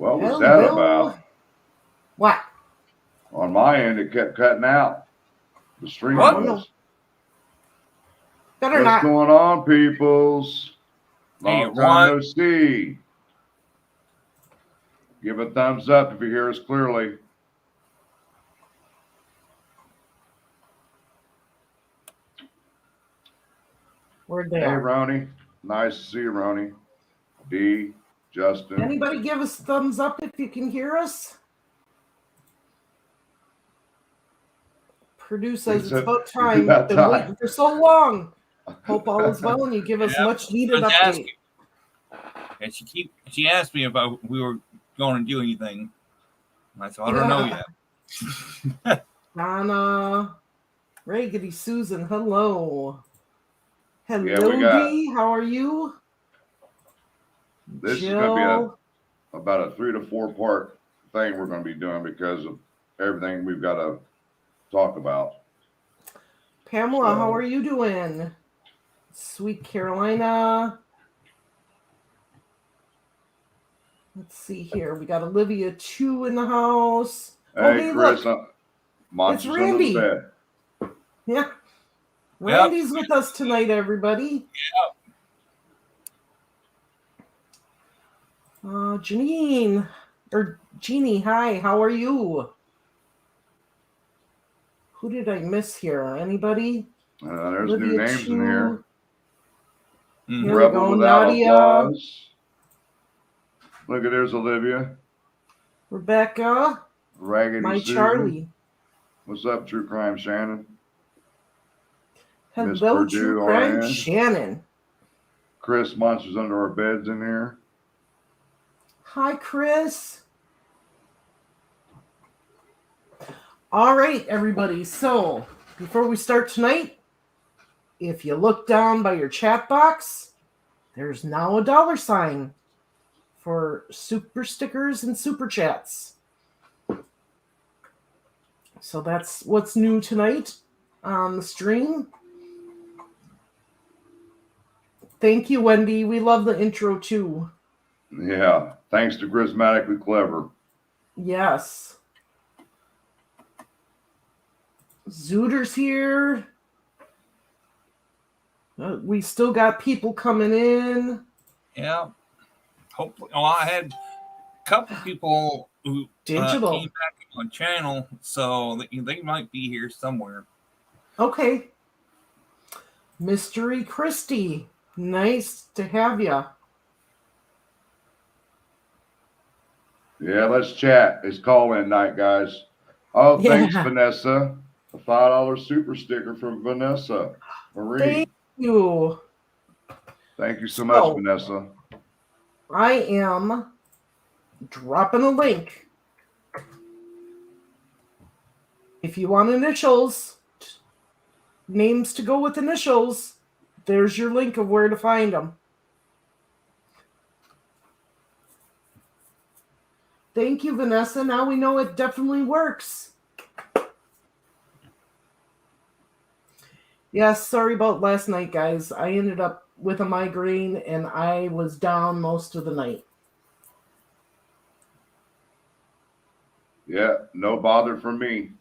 What was that Hello. about? What? On my end, it kept cutting out. The stream What? was. Better What's not. going on, peoples? Long time no see. Give a thumbs up if you hear us clearly. Where'd they Hey, are? Ronnie. Nice to see you, Ronnie. D, Justin. Anybody give us thumbs up if you can hear us? Purdue says it's about time. Been waiting for so long. Hope all is well and you give us much needed update. And she asked me if we were going to do anything. I said, I don't know yet. Donna, Raggedy Susan, hello. Hello, D, how are you? This Jill. is going to be about a 3 to 4 part thing we're going to be doing because of everything we've got to talk about. Pamela, how are you doing? Sweet Carolina. Let's see here. We got Olivia 2 in the house. Hey, Chris, it's Randy. Bed. Yeah. Randy's with us tonight, everybody. Yeah. Jeannie, hi, how are you? Who did I miss here? Anybody? There's Olivia new names 2. in here. Here Rebel we go. without Nadia. applause. Look at there's Olivia. Rebecca. Raggedy My Susan. Charlie. What's up, True Crime Shannon? Hello, True Crime Shannon. Chris, Monsters Under Our Beds in here. Hi, Chris. All right, everybody. So, before we start tonight, if you look down by your chat box, there's now a $sign for super stickers and super chats. So that's what's new tonight on the stream. Thank you, Wendy. We love the intro too. Yeah. Thanks to Charismatically Clever. Yes. Zooter's here. We still got people coming in. Yeah. Hopefully. Oh, I had a couple people who came back on channel, so they might be here somewhere. Okay. Mystery Christy. Nice to have you. Yeah, let's chat. It's call-in night, guys. Oh, thanks, Vanessa. A $5 super sticker from Vanessa Marie. Thank you. Thank you so much, Vanessa. I am dropping a link. If you want initials, names to go with initials, there's your link of where to find them. Thank you, Vanessa. Now we know it definitely works. Yes, sorry about last night, guys. I ended up with a migraine and I was down most of the night. Yeah, no bother from me.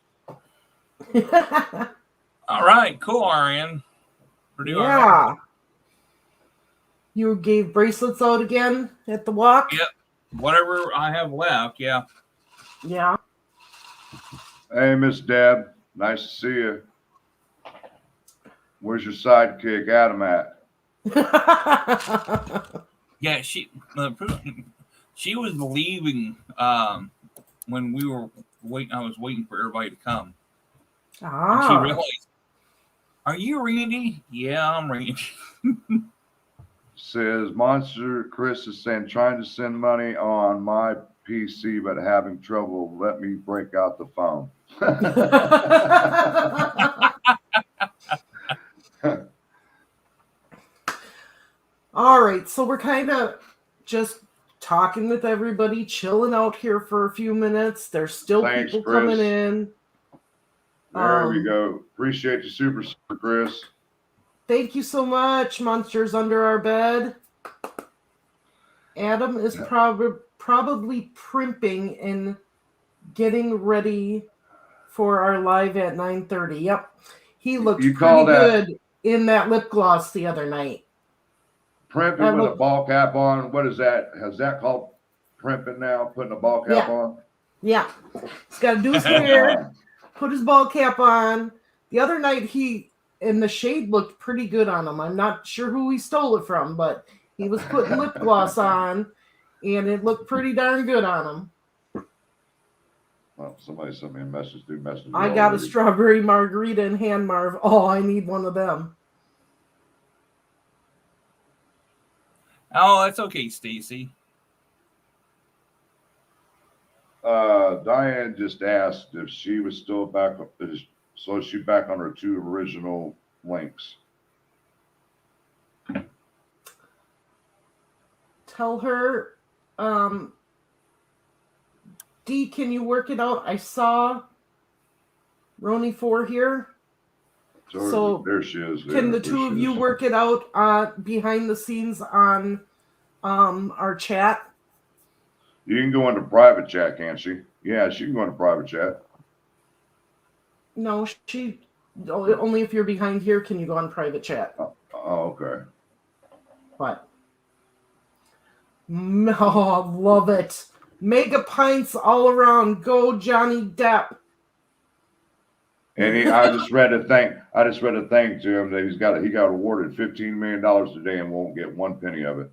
All right, cool, RN. Yeah. You gave bracelets out again at the walk? Yep. Whatever I have left, yeah. Yeah. Hey, Miss Deb. Nice to see you. Where's your sidekick, Adam, at? Yeah, she was leaving when we were waiting. I was waiting for everybody to come. And she realized, are you Randy? Yeah, I'm Randy. Says Monster Chris is saying trying to send money on my PC but having trouble. Let me break out the phone. All right, so we're kind of just talking with everybody, chilling out here for a few minutes. There's still people coming in. There we go. Appreciate you, super Chris. Thank you so much, Monsters Under Our Bed. Adam is probably primping and getting ready for our live at 9:30. Yep. He looked pretty good in that lip gloss the other night. Primping with a ball cap on. What is that? Has that called primping now? Putting a ball cap on? Yeah. He's got to do his hair, put his ball cap on. The other night, the shade looked pretty good on him. I'm not sure who he stole it from, but he was putting lip gloss on, and it looked pretty darn good on him. Well, somebody sent me a message. I got a strawberry margarita and hand marv. Oh, I need one of them. Oh, that's okay, Stacy. Diane just asked if she was still back. So is she back on her 2 original links? Tell her, D, can you work it out? I saw Roni 4 here. So there she is. Can the two of you work it out behind the scenes on our chat? You can go into private chat, can't she? Yeah, she can go into private chat. No, only if you're behind here can you go on private chat. Oh, okay. But love it. Mega pints all around. Go Johnny Depp. And I just read a thing to him that he got awarded $15 million today and won't get 1 penny of it.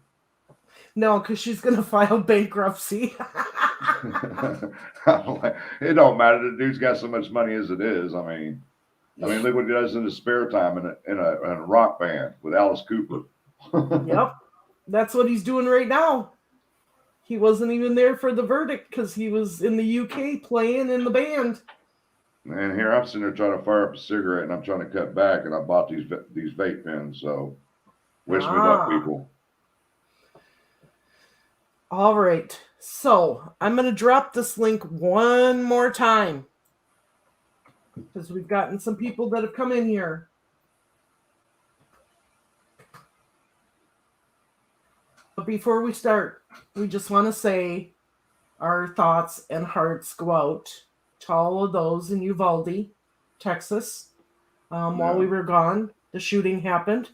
No, because she's gonna file bankruptcy. It don't matter. The dude's got so much money as it is. I mean, look what he does in his spare time in a rock band with Alice Cooper. Yep, that's what he's doing right now. He wasn't even there for the verdict because he was in the UK playing in the band. And here I'm sitting there trying to fire up a cigarette, and I'm trying to cut back, and I bought these vape pens. So, wish me luck, people. All right, so I'm going to drop this link one more time because we've gotten some people that have come in here. But before we start, we just want to say our thoughts and hearts go out to all of those in Uvalde, Texas. While we were gone, the shooting happened.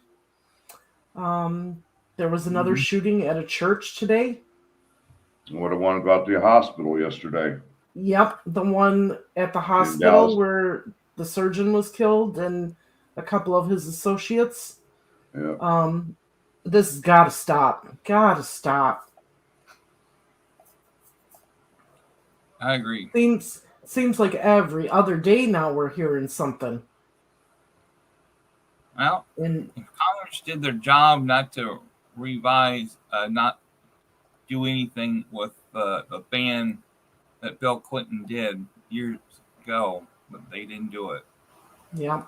There was another shooting at a church today. What the one about the hospital yesterday? Yep, the one at the hospital where the surgeon was killed and a couple of his associates. Yeah. This has got to stop. Got to stop. I agree. Seems like every other day now we're hearing something. Well, if Congress did their job not to revise, not do anything with the ban that Bill Clinton did years ago, but they didn't do it. Yeah.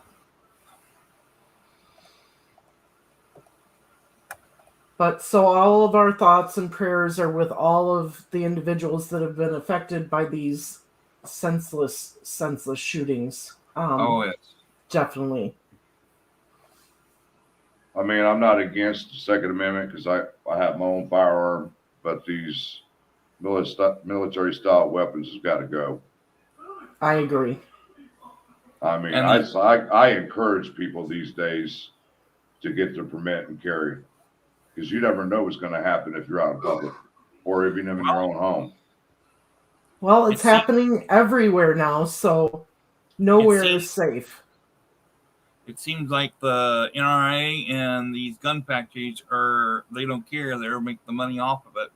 But so all of our thoughts and prayers are with all of the individuals that have been affected by these senseless shootings. Yes. Definitely. I mean, I'm not against the Second Amendment because I have my own firearm, but these military-style weapons has got to go. I agree. I mean, I encourage people these days to get their permit and carry, because you never know what's going to happen if you're out in public or even in your own home. Well, it's happening everywhere now, so nowhere is safe. It seems like the NRA and these gun factories they don't care. They'll make the money off of it.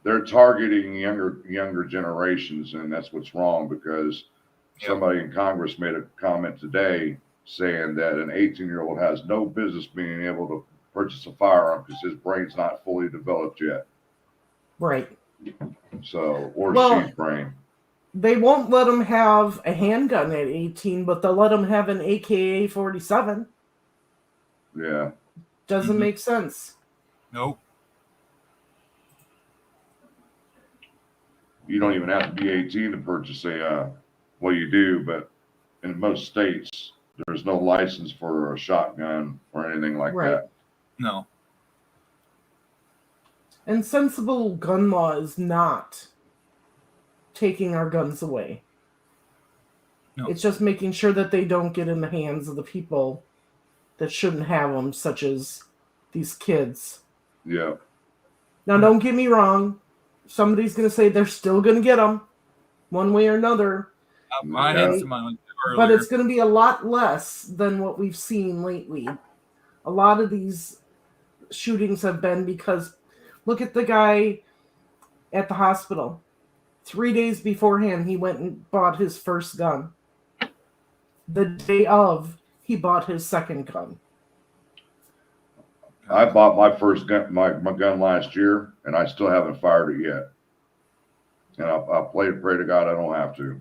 They're targeting younger generations, and that's what's wrong, because somebody in Congress made a comment today saying that an 18-year-old has no business being able to purchase a firearm because his brain's not fully developed yet. Right. So, or she's brain. They won't let them have a handgun at 18, but they'll let them have an AK-47. Yeah. Doesn't make sense. Nope. You don't even have to be 18 to purchase well, you do, but in most states, there's no license for a shotgun or anything like that. No. And sensible gun law is not taking our guns away. No. It's just making sure that they don't get in the hands of the people that shouldn't have them, such as these kids. Yeah. Now, don't get me wrong. Somebody's going to say they're still going to get them one way or another. I had some earlier. But it's going to be a lot less than what we've seen lately. A lot of these shootings have been because look at the guy at the hospital. 3 days beforehand, he went and bought his first gun. The day of, he bought his second gun. I bought my first gun, my gun last year, and I still haven't fired it yet. And I pray to God I don't have to.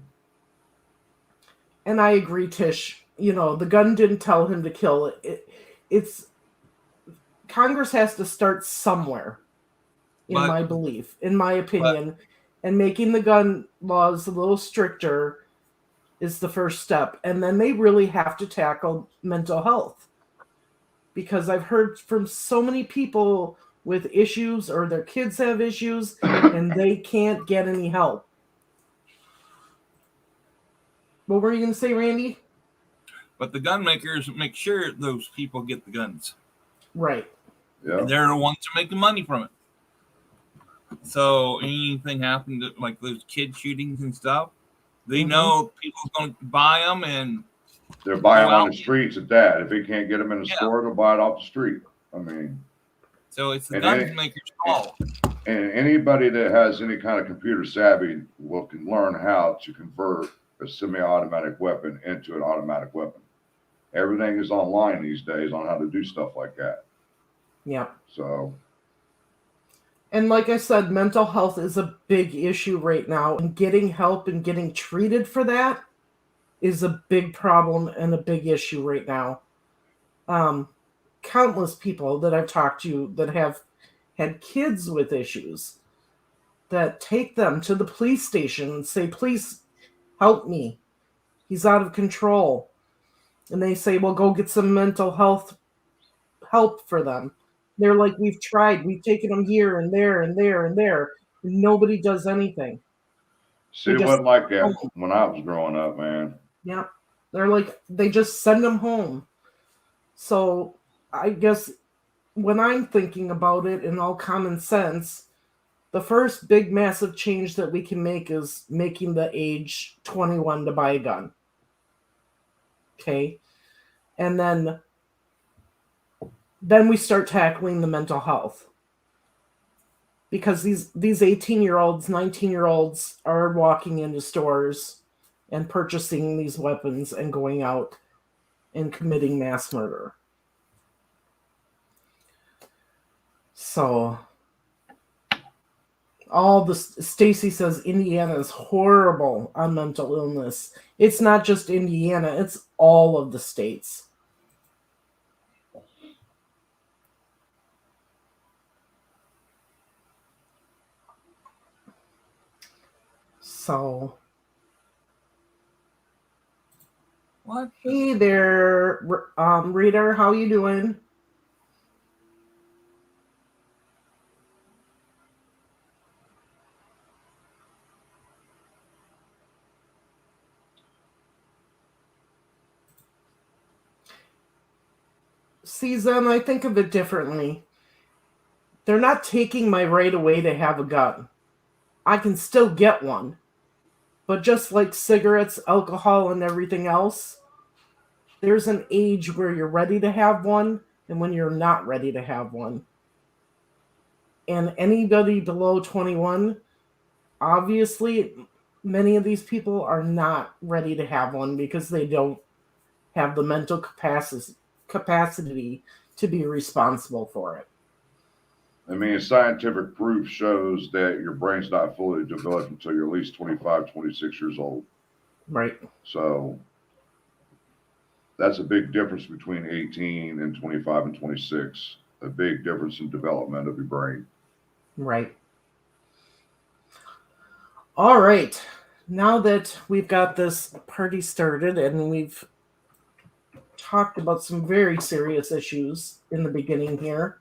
And I agree, Tish. You know, the gun didn't tell him to kill it. It's Congress has to start somewhere, in my belief, in my opinion. And making the gun laws a little stricter is the first step. And then they really have to tackle mental health. Because I've heard from so many people with issues or their kids have issues and they can't get any help. What were you going to say, Randy? But the gun makers make sure those people get the guns. Right. Yeah. And they're the ones who make the money from it. So anything happened to like those kid shootings and stuff, they know people's going to buy them and they're buying on the streets at that. If they can't get them in the store, they'll buy it off the street. I mean, so it's the gun maker's call. And anybody that has any kind of computer savvy can learn how to convert a semi-automatic weapon into an automatic weapon. Everything is online these days on how to do stuff like that. Yeah. So. And like I said, mental health is a big issue right now. And getting help and getting treated for that is a big problem and a big issue right now. Countless people that I've talked to that have had kids with issues that take them to the police station and say, please help me. He's out of control. And they say, well, go get some mental health help for them. They're like, we've tried. We've taken them here and there and there and there. And nobody does anything. See, it wasn't like that when I was growing up, man. Yeah. They're like, they just send them home. So I guess when I'm thinking about it in all common sense, the first big massive change that we can make is making the age 21 to buy a gun. Okay. And then we start tackling the mental health. Because these 18-year-olds, 19-year-olds are walking into stores and purchasing these weapons and going out and committing mass murder. So, Stacy says Indiana is horrible on mental illness. It's not just Indiana, it's all of the states. So, what? Hey there, Reader, how you doing? Season, I think of it differently. They're not taking my right away to have a gun. I can still get one. But just like cigarettes, alcohol, and everything else, there's an age where you're ready to have one and when you're not ready to have one. And anybody below 21, obviously, many of these people are not ready to have one because they don't have the mental capacity to be responsible for it. I mean, scientific proof shows that your brain's not fully developed until you're at least 25, 26 years old. Right. So that's a big difference between 18 and 25 and 26. A big difference in development of your brain. Right. All right. Now that we've got this party started and we've talked about some very serious issues in the beginning here,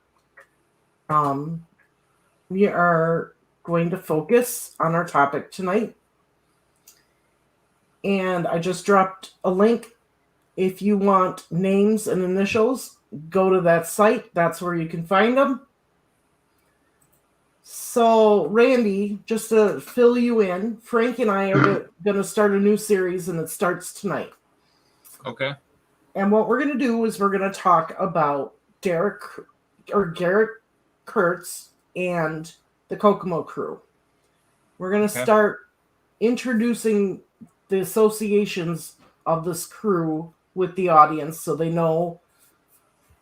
we are going to focus on our topic tonight. And I just dropped a link. If you want names and initials, go to that site. That's where you can find them. So, Randy, just to fill you in, Frank and I are going to start a new series, and it starts tonight. Okay. And what we're going to do is we're going to talk about Garrett Kurtz and the Kokomo Crew. We're going to start introducing the associations of this crew with the audience so they know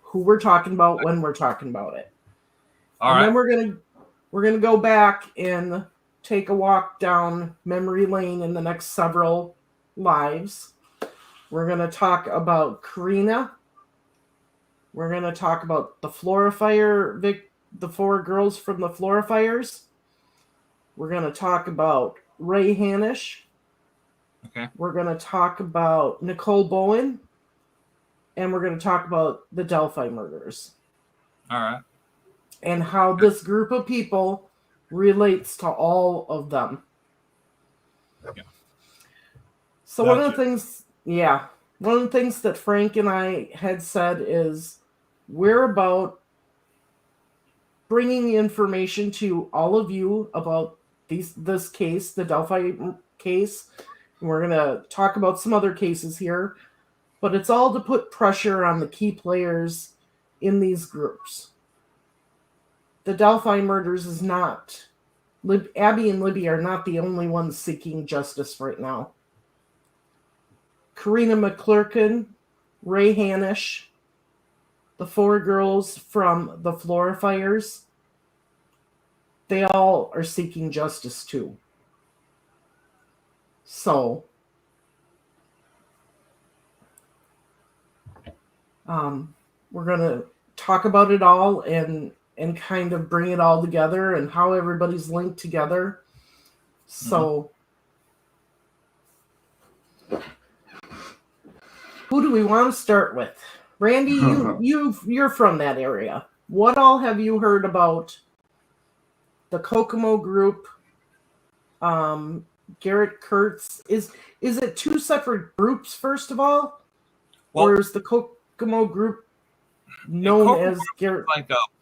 who we're talking about when we're talking about it. Then we're gonna go back and take a walk down memory lane in the next several lives. We're gonna talk about Karena. We're gonna talk about the Flora Fire, the 4 girls from the Flora Fires. We're gonna talk about Ray Hanish. Okay. We're gonna talk about Nicole Bowen. And we're going to talk about the Delphi Murders. All right. And how this group of people relates to all of them. Yeah. So one of the things that Frank and I had said is we're about bringing information to all of you about this case, the Delphi case. And we're going to talk about some other cases here. But it's all to put pressure on the key players in these groups. The Delphi Murders is not. Abby and Libby are not the only ones seeking justice right now. Karena McKlerkin, Ray Hanish, the 4 girls from the Flora Fires, they all are seeking justice too. So, we're going to talk about it all and kind of bring it all together and how everybody's linked together. So, who do we want to start with? Randy, you're from that area. What all have you heard about the Kokomo group? Garrett Kurtz. Is it 2 separate groups, first of all? Well, or is the Kokomo group known as Garrett?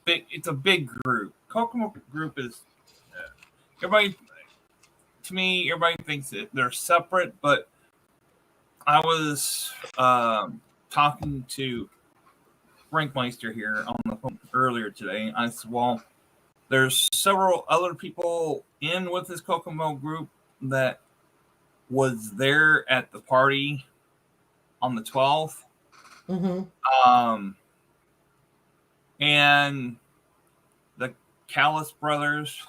It's a big group. Kokomo group is everybody. To me, everybody thinks that they're separate, but I was talking to Frank Meister here on the phone earlier today. I said, well, there's several other people in with this Kokomo group that was there at the party on the 12th. And the Callis brothers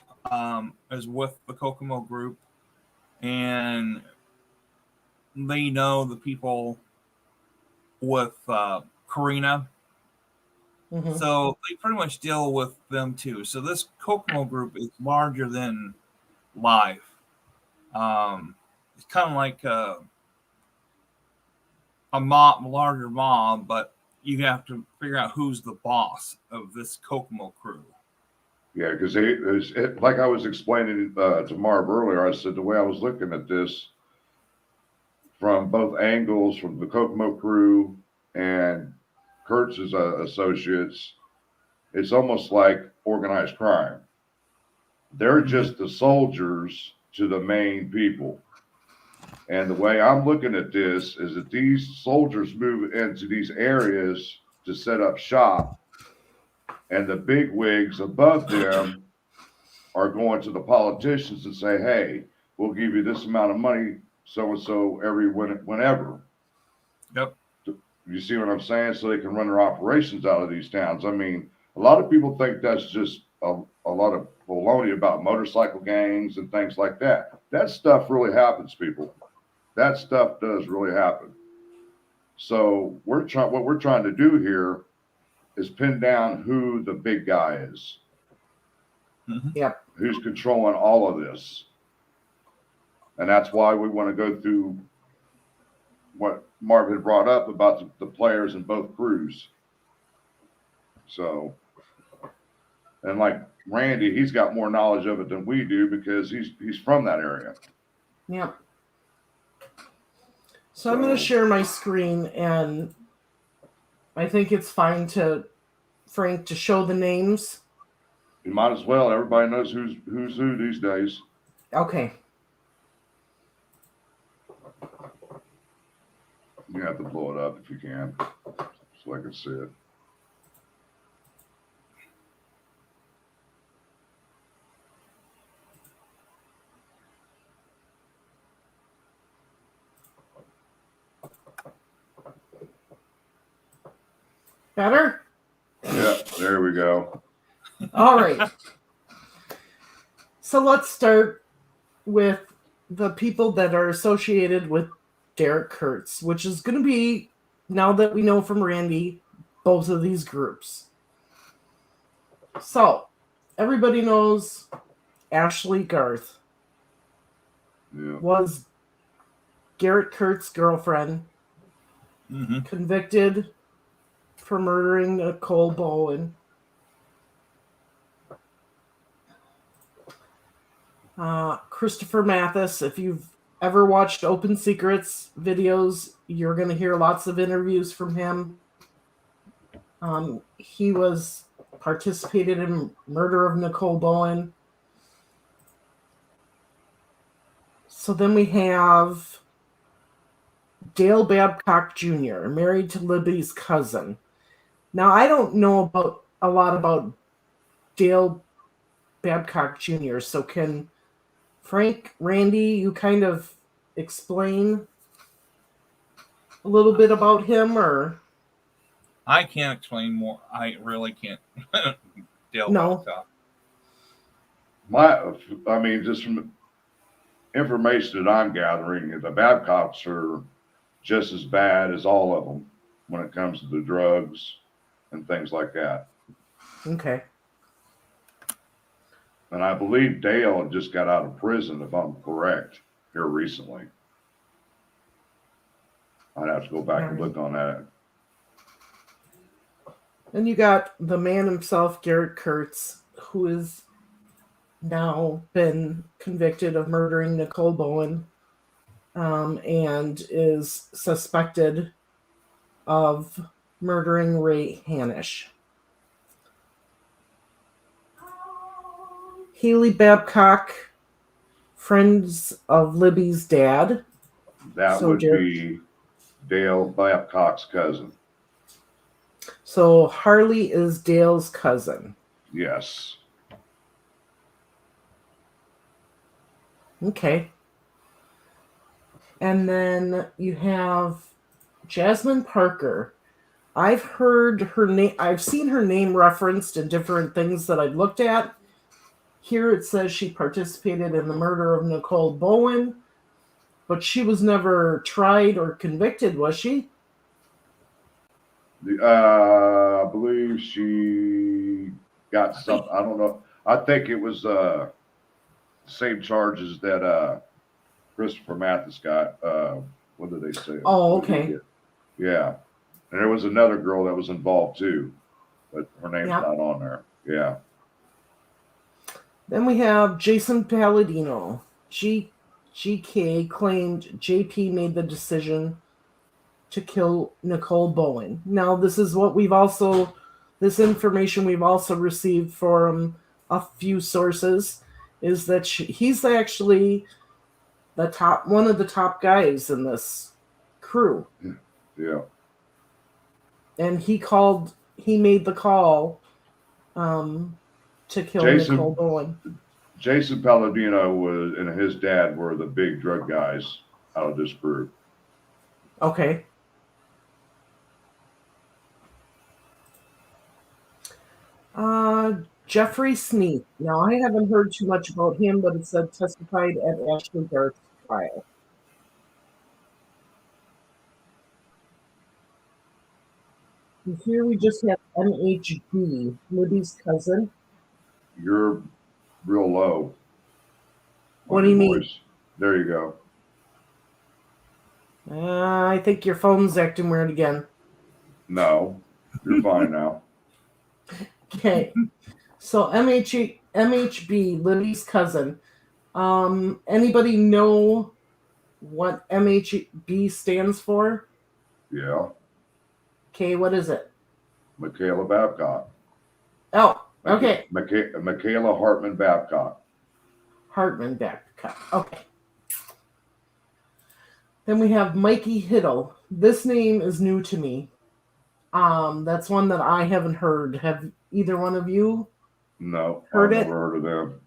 is with the Kokomo group, and they know the people with Karena. So they pretty much deal with them too. So this Kokomo group is larger than life. It's kind of like a larger mob, but you have to figure out who's the boss of this Kokomo crew. Yeah, because like I was explaining to Marv earlier, I said the way I was looking at this from both angles, from the Kokomo crew and Kurtz's associates, it's almost like organized crime. They're just the soldiers to the main people. And the way I'm looking at this is that these soldiers move into these areas to set up shop, and the big wigs above them are going to the politicians and say, hey, we'll give you this amount of money, so-and-so whenever. Yep. You see what I'm saying? So they can run their operations out of these towns. I mean, a lot of people think that's just a lot of baloney about motorcycle gangs and things like that. That stuff really happens, people. That stuff does really happen. So what we're trying to do here is pin down who the big guy is. Yep. Who's controlling all of this. And that's why we want to go through what Marv had brought up about the players in both crews. So And like Randy, he's got more knowledge of it than we do because he's from that area. Yep. So I'm going to share my screen, and I think it's fine Frank, to show the names. You might as well. Everybody knows who's who these days. Okay. You have to blow it up if you can, so I can see it. Better? Yeah, there we go. All right. So let's start with the people that are associated with Garrett Kurtz, which is going to be, now that we know from Randy, both of these groups. So, everybody knows Ashley Garth was Garrett Kurtz's girlfriend, convicted for murdering Nicole Bowen. Christopher Mathis, if you've ever watched Open Secrets videos, you're going to hear lots of interviews from him. He participated in murder of Nicole Bowen. So then we have Dale Babcock Jr., married to Libby's cousin. Now, I don't know a lot about Dale Babcock Jr., so can Frank, Randy, you kind of explain a little bit about him, or? I can't explain more. I really can't. Dale No. Babcock. Just from information that I'm gathering, the Babcocks are just as bad as all of them when it comes to the drugs and things like that. Okay. And I believe Dale just got out of prison, if I'm correct, here recently. I'd have to go back and look on that. Then you got the man himself, Garrett Kurtz, who has now been convicted of murdering Nicole Bowen, and is suspected of murdering Ray Hanish. Haley Babcock, friends of Libby's dad. That would be Dale Babcock's cousin. So Harley is Dale's cousin. Yes. Okay. And then you have Jasmine Parker. I've heard her name. I've seen her name referenced in different things that I've looked at. Here it says she participated in the murder of Nicole Bowen, but she was never tried or convicted, was she? I believe she got some. I don't know. I think it was same charges that Christopher Mathis got. What did they say? Oh, okay. Yeah. And there was another girl that was involved too, but her name's not on there. Yeah. Then we have Jason Palladino. GK claimed JP made the decision to kill Nicole Bowen. Now, this information we've also received from a few sources, is that he's actually one of the top guys in this crew. Yeah. And he made the call to kill Nicole Bowen. Jason Palladino and his dad were the big drug guys out of this group. Okay. Jeffrey Sneed. Now, I haven't heard too much about him, but it said testified at Ashley Garth's trial. And here we just have MHB, Libby's cousin. You're real low. What do you mean? There you go. I think your phone's acting weird again. No, you're fine now. Okay. So MHB, Libby's cousin. Anybody know what MHB stands for? Yeah. Okay, what is it? Michaela Babcock. Oh, okay. Michaela Hartman Babcock. Hartman Babcock. Okay. Then we have Mikey Hiddle. This name is new to me. That's one that I haven't heard. Have either one of you No, heard I've it? never heard of them.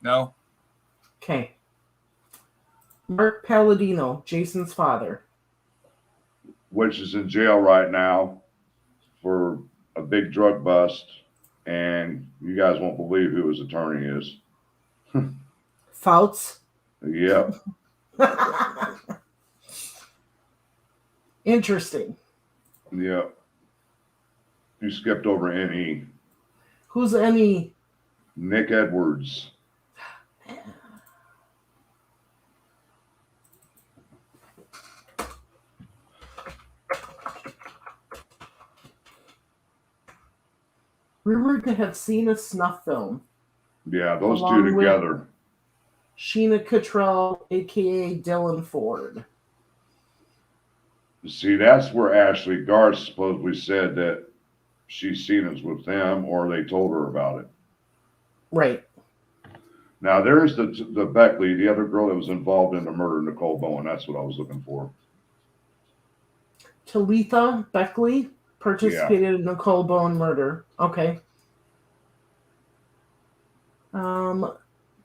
No. Okay. Mark Palladino, Jason's father. Which is in jail right now for a big drug bust. And you guys won't believe who his attorney is. Fouts. Yep. Interesting. Yep. You skipped over NE. Who's NE? Nick Edwards. Rumored to have seen a snuff film. Yeah, those two together. Sheena Cottrell, a.k.a. Dylan Ford. See, that's where Ashley Garth supposedly said that she's seen us with them or they told her about it. Right. Now, there's the Beckley, the other girl that was involved in the murder, Nicole Bowen. That's what I was looking for. Talitha Beckley participated in Nicole Bowen murder. Okay.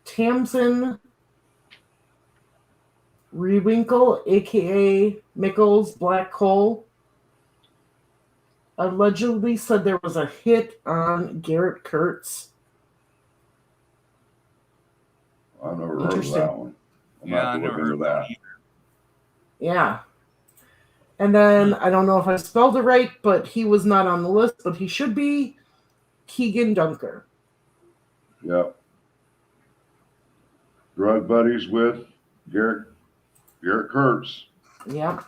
Tamsin Rewinkle, a.k.a. Mickles Black Coal, allegedly said there was a hit on Garrett Kurtz. I've never heard of that one. I'm going to have to look into that. Yeah. And then, I don't know if I spelled it right, but he was not on the list, but he should be Keegan Dunker. Yep. Drug buddies with Garrett Kurtz. Yep.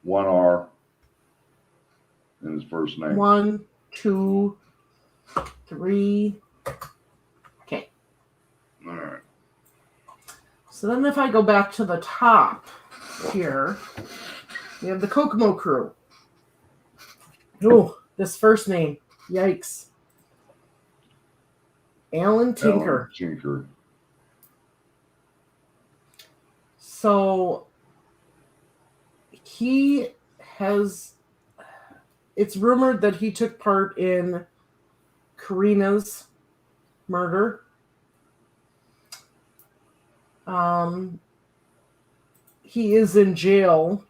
One R in his first name. 1, 2, 3. Okay. All right. So then if I go back to the top here, we have the Kokomo Crew. Oh, this first name. Yikes. Alan Tinker. So he has, it's rumored that he took part in Karena's murder. He is in jail,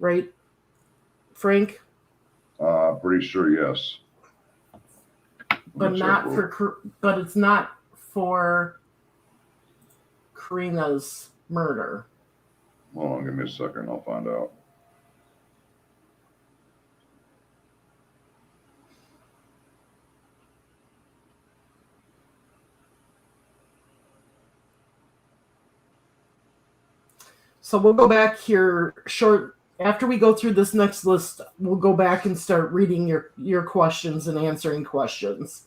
right, Frank? Pretty sure, yes. But it's not for Karena's murder. Hold on, give me a second. I'll find out. So we'll go back here short. After we go through this next list, we'll go back and start reading your questions and answering questions.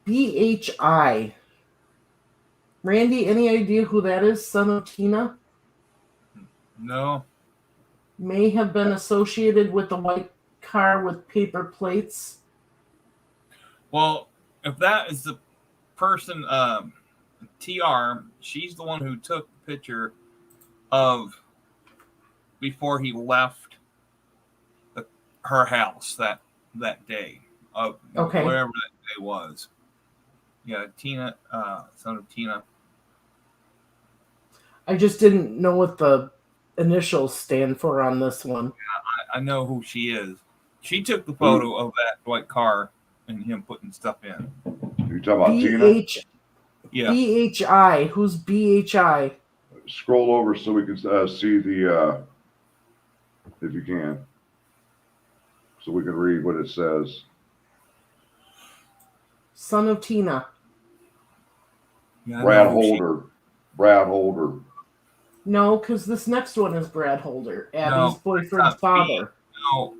BHI. Randy, any idea who that is? Son of Tina? No. May have been associated with the white car with paper plates. Well, if that is the person, TR, she's the one who took the picture of before he left her house that day of whatever that day was. Yeah, Tina, son of Tina. I just didn't know what the initials stand for on this one. Yeah, I know who she is. She took the photo of that white car and him putting stuff in. You talking about Tina? Yeah. BHI. Who's BHI? Scroll over so we can see the, if you can, so we can read what it says. Son of Tina. Yeah, Brad Holder. Brad Holder. No, because this next one is Brad Holder, Abby's No, boyfriend's father. No,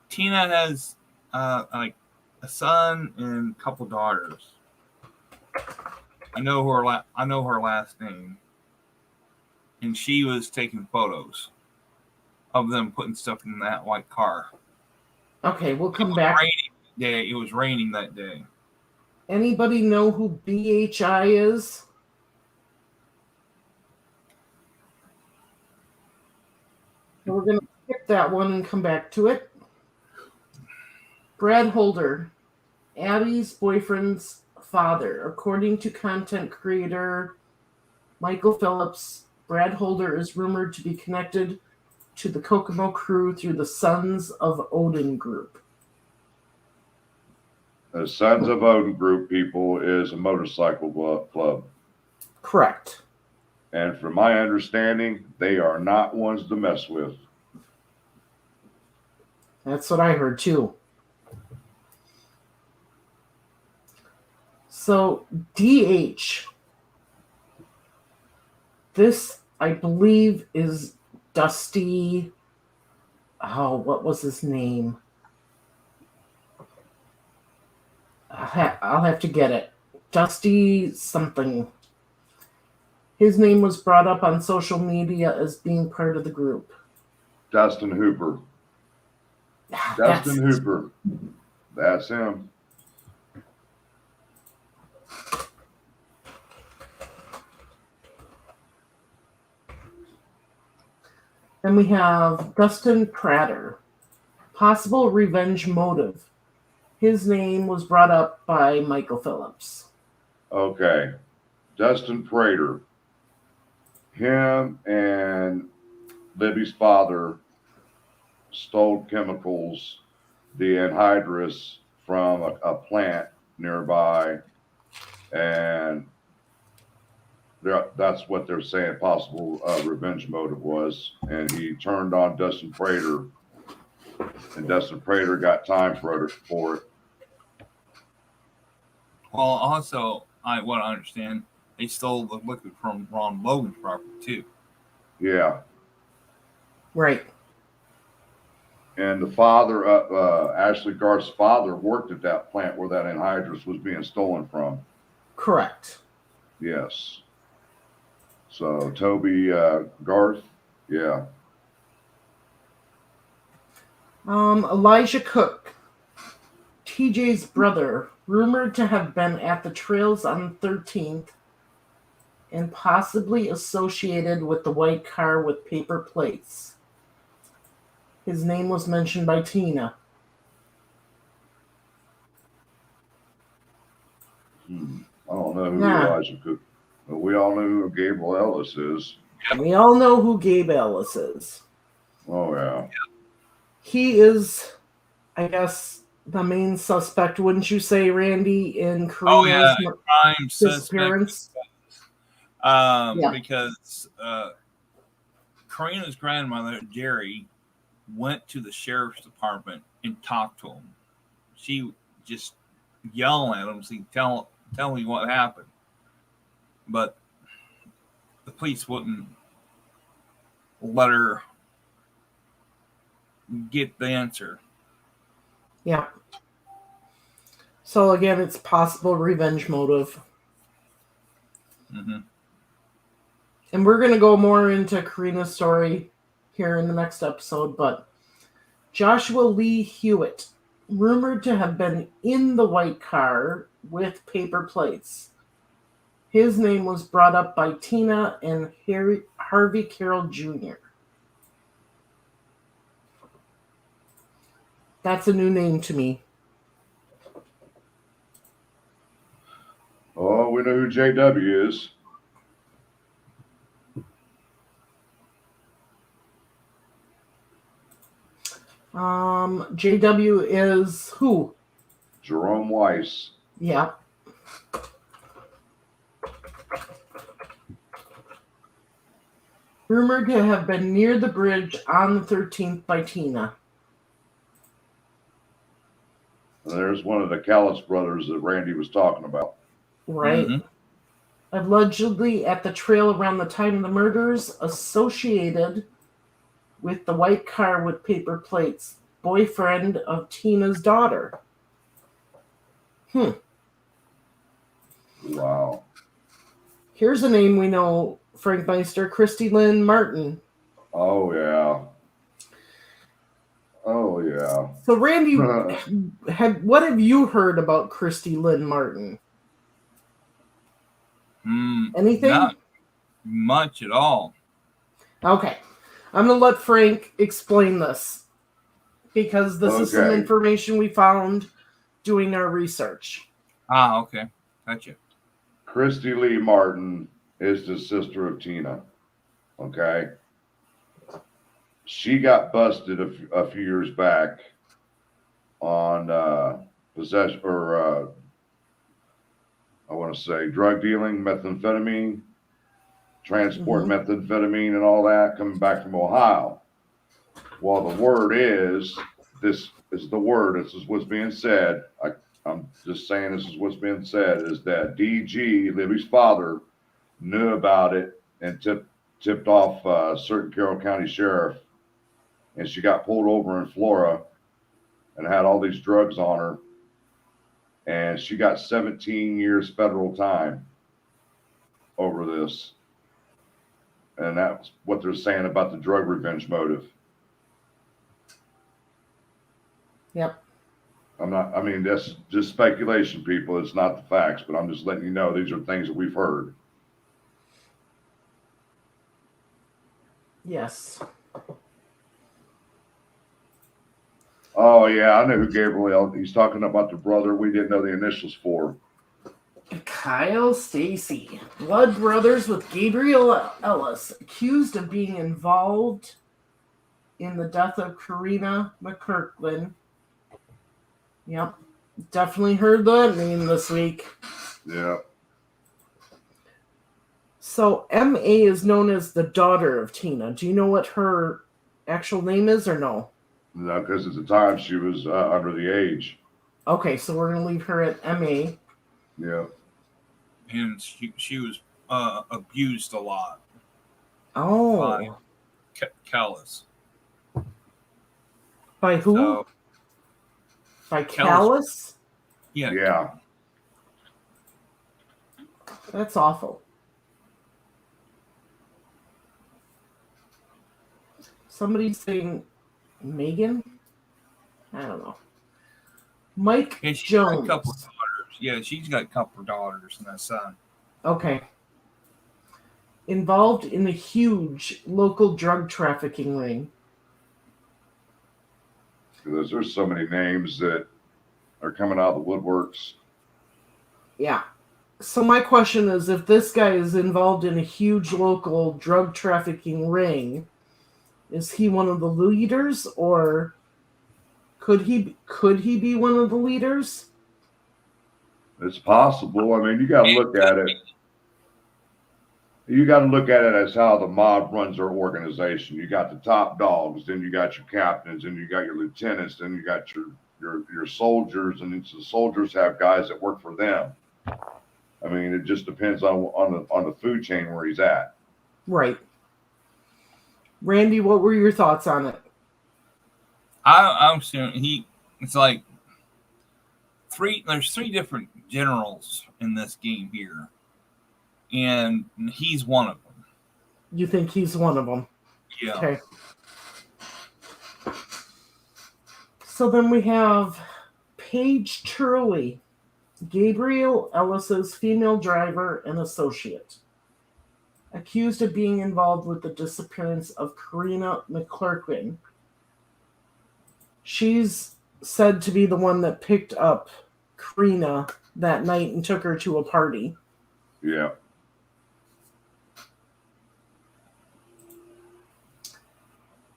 Tina has like a son and a couple daughters. I know her last name, and she was taking photos of them putting stuff in that white car. Okay, we'll come back. It was raining that day. Anybody know who BHI is? So we're going to skip that one and come back to it. Brad Holder, Abby's boyfriend's father. According to content creator Michael Phillips, Brad Holder is rumored to be connected to the Kokomo Crew through the Sons of Odin group. The Sons of Odin group, people, is a motorcycle club. Correct. And from my understanding, they are not ones to mess with. That's what I heard too. So, DH. This, I believe, is Dusty. Oh, what was his name? I'll have to get it. Dusty something. His name was brought up on social media as being part of the group. Dustin Hooper. Dustin Hooper. That's him. Then we have Dustin Prater. Possible revenge motive. His name was brought up by Michael Phillips. Okay. Dustin Prater. Him and Libby's father stole chemicals, the anhydrous, from a plant nearby, and that's what they're saying possible revenge motive was. And he turned on Dustin Prater, and Dustin Prater got time for it. Well, also, what I understand, they stole the liquid from Ron Logan's property too. Yeah. Right. And the father, Ashley Garth's father, worked at that plant where that anhydrous was being stolen from. Correct. Yes. So Toby Garth, yeah. Elijah Cook, TJ's brother, rumored to have been at the trails on the 13th and possibly associated with the white car with paper plates. His name was mentioned by Tina. I don't know who Elijah Cook, but we all know who Gabe Ellis is. We all know who Gabe Ellis is. Oh, yeah. He is, I guess, the main suspect, wouldn't you say, Randy, in Karina's crime disappearance? Because Karina's grandmother, Jerry, went to the sheriff's department and talked to him. She just yelled at him, saying, tell me what happened. But the police wouldn't let her get the answer. Yeah. So again, it's possible revenge motive. Mm-hmm. And we're going to go more into Karina's story here in the next episode, but Joshua Lee Hewitt, rumored to have been in the white car with paper plates. His name was brought up by Tina and Harvey Carroll Jr. That's a new name to me. Oh, we know who JW is. JW is who? Jerome Weiss. Yeah. Rumored to have been near the bridge on the 13th by Tina. And there's one of the Callis brothers that Randy was talking about. Right. Mm-hmm. allegedly at the trail around the time of the murders, associated with the white car with paper plates, boyfriend of Tina's daughter. Wow. Here's a name we know, Frank Meister, Christy Lynn Martin. Oh, yeah. Oh, yeah. So, Randy, what have you heard about Christy Lynn Martin? Anything? Not much at all. Okay. I'm going to let Frank explain this, because this is some information we found doing our research. Okay. Gotcha. Christy Lee Martin is the sister of Tina. Okay. She got busted a few years back on possession, or I want to say drug dealing, methamphetamine, transport methamphetamine and all that, coming back from Ohio. Well, the word is, this is the word, this is what's being said. I'm just saying this is what's being said, is that DG, Libby's father, knew about it and tipped off a certain Carroll County sheriff, and she got pulled over in Flora and had all these drugs on her, and she got 17 years federal time over this. And that's what they're saying about the drug revenge motive. Yep. That's just speculation, people. It's not the facts, but I'm just letting you know these are things that we've heard. Yes. Oh, yeah, I know who Gabriel, he's talking about the brother we didn't know the initials for. Kyle Stacy, blood brothers with Gabriel Ellis, accused of being involved in the death of Karena McKlerkin. Yep, definitely heard that name this week. Yeah. So M.A. is known as the daughter of Tina. Do you know what her actual name is or no? No, because at the time she was under the age. Okay, so we're going to leave her at M.A. Yeah. And she was abused a lot. Oh. By Callus. By who? So, by Callus? Yeah. Yeah. That's awful. Somebody's saying Megan? I don't know. Mike Jones. Got a couple of daughters. Yeah, she's got a couple of daughters and a son. Okay. Involved in a huge local drug trafficking ring. Because there's so many names that are coming out of the woodworks. Yeah. So my question is, if this guy is involved in a huge local drug trafficking ring, is he one of the leaders, or could he be one of the leaders? It's possible. I mean, you got to look at it. You got to look at it as how the mob runs their organization. You got the top dogs, then you got your captains, and you got your lieutenants, then you got your soldiers, and the soldiers have guys that work for them. I mean, it just depends on the food chain where he's at. Right. Randy, what were your thoughts on it? I'm saying it's like there's three different generals in this game here, and he's one of them. You think he's one of them? Yeah. Okay. So then we have Paige Turley, Gabriel Ellis's female driver and associate, accused of being involved with the disappearance of Karena McKlerkin. She's said to be the one that picked up Karena that night and took her to a party. Yeah.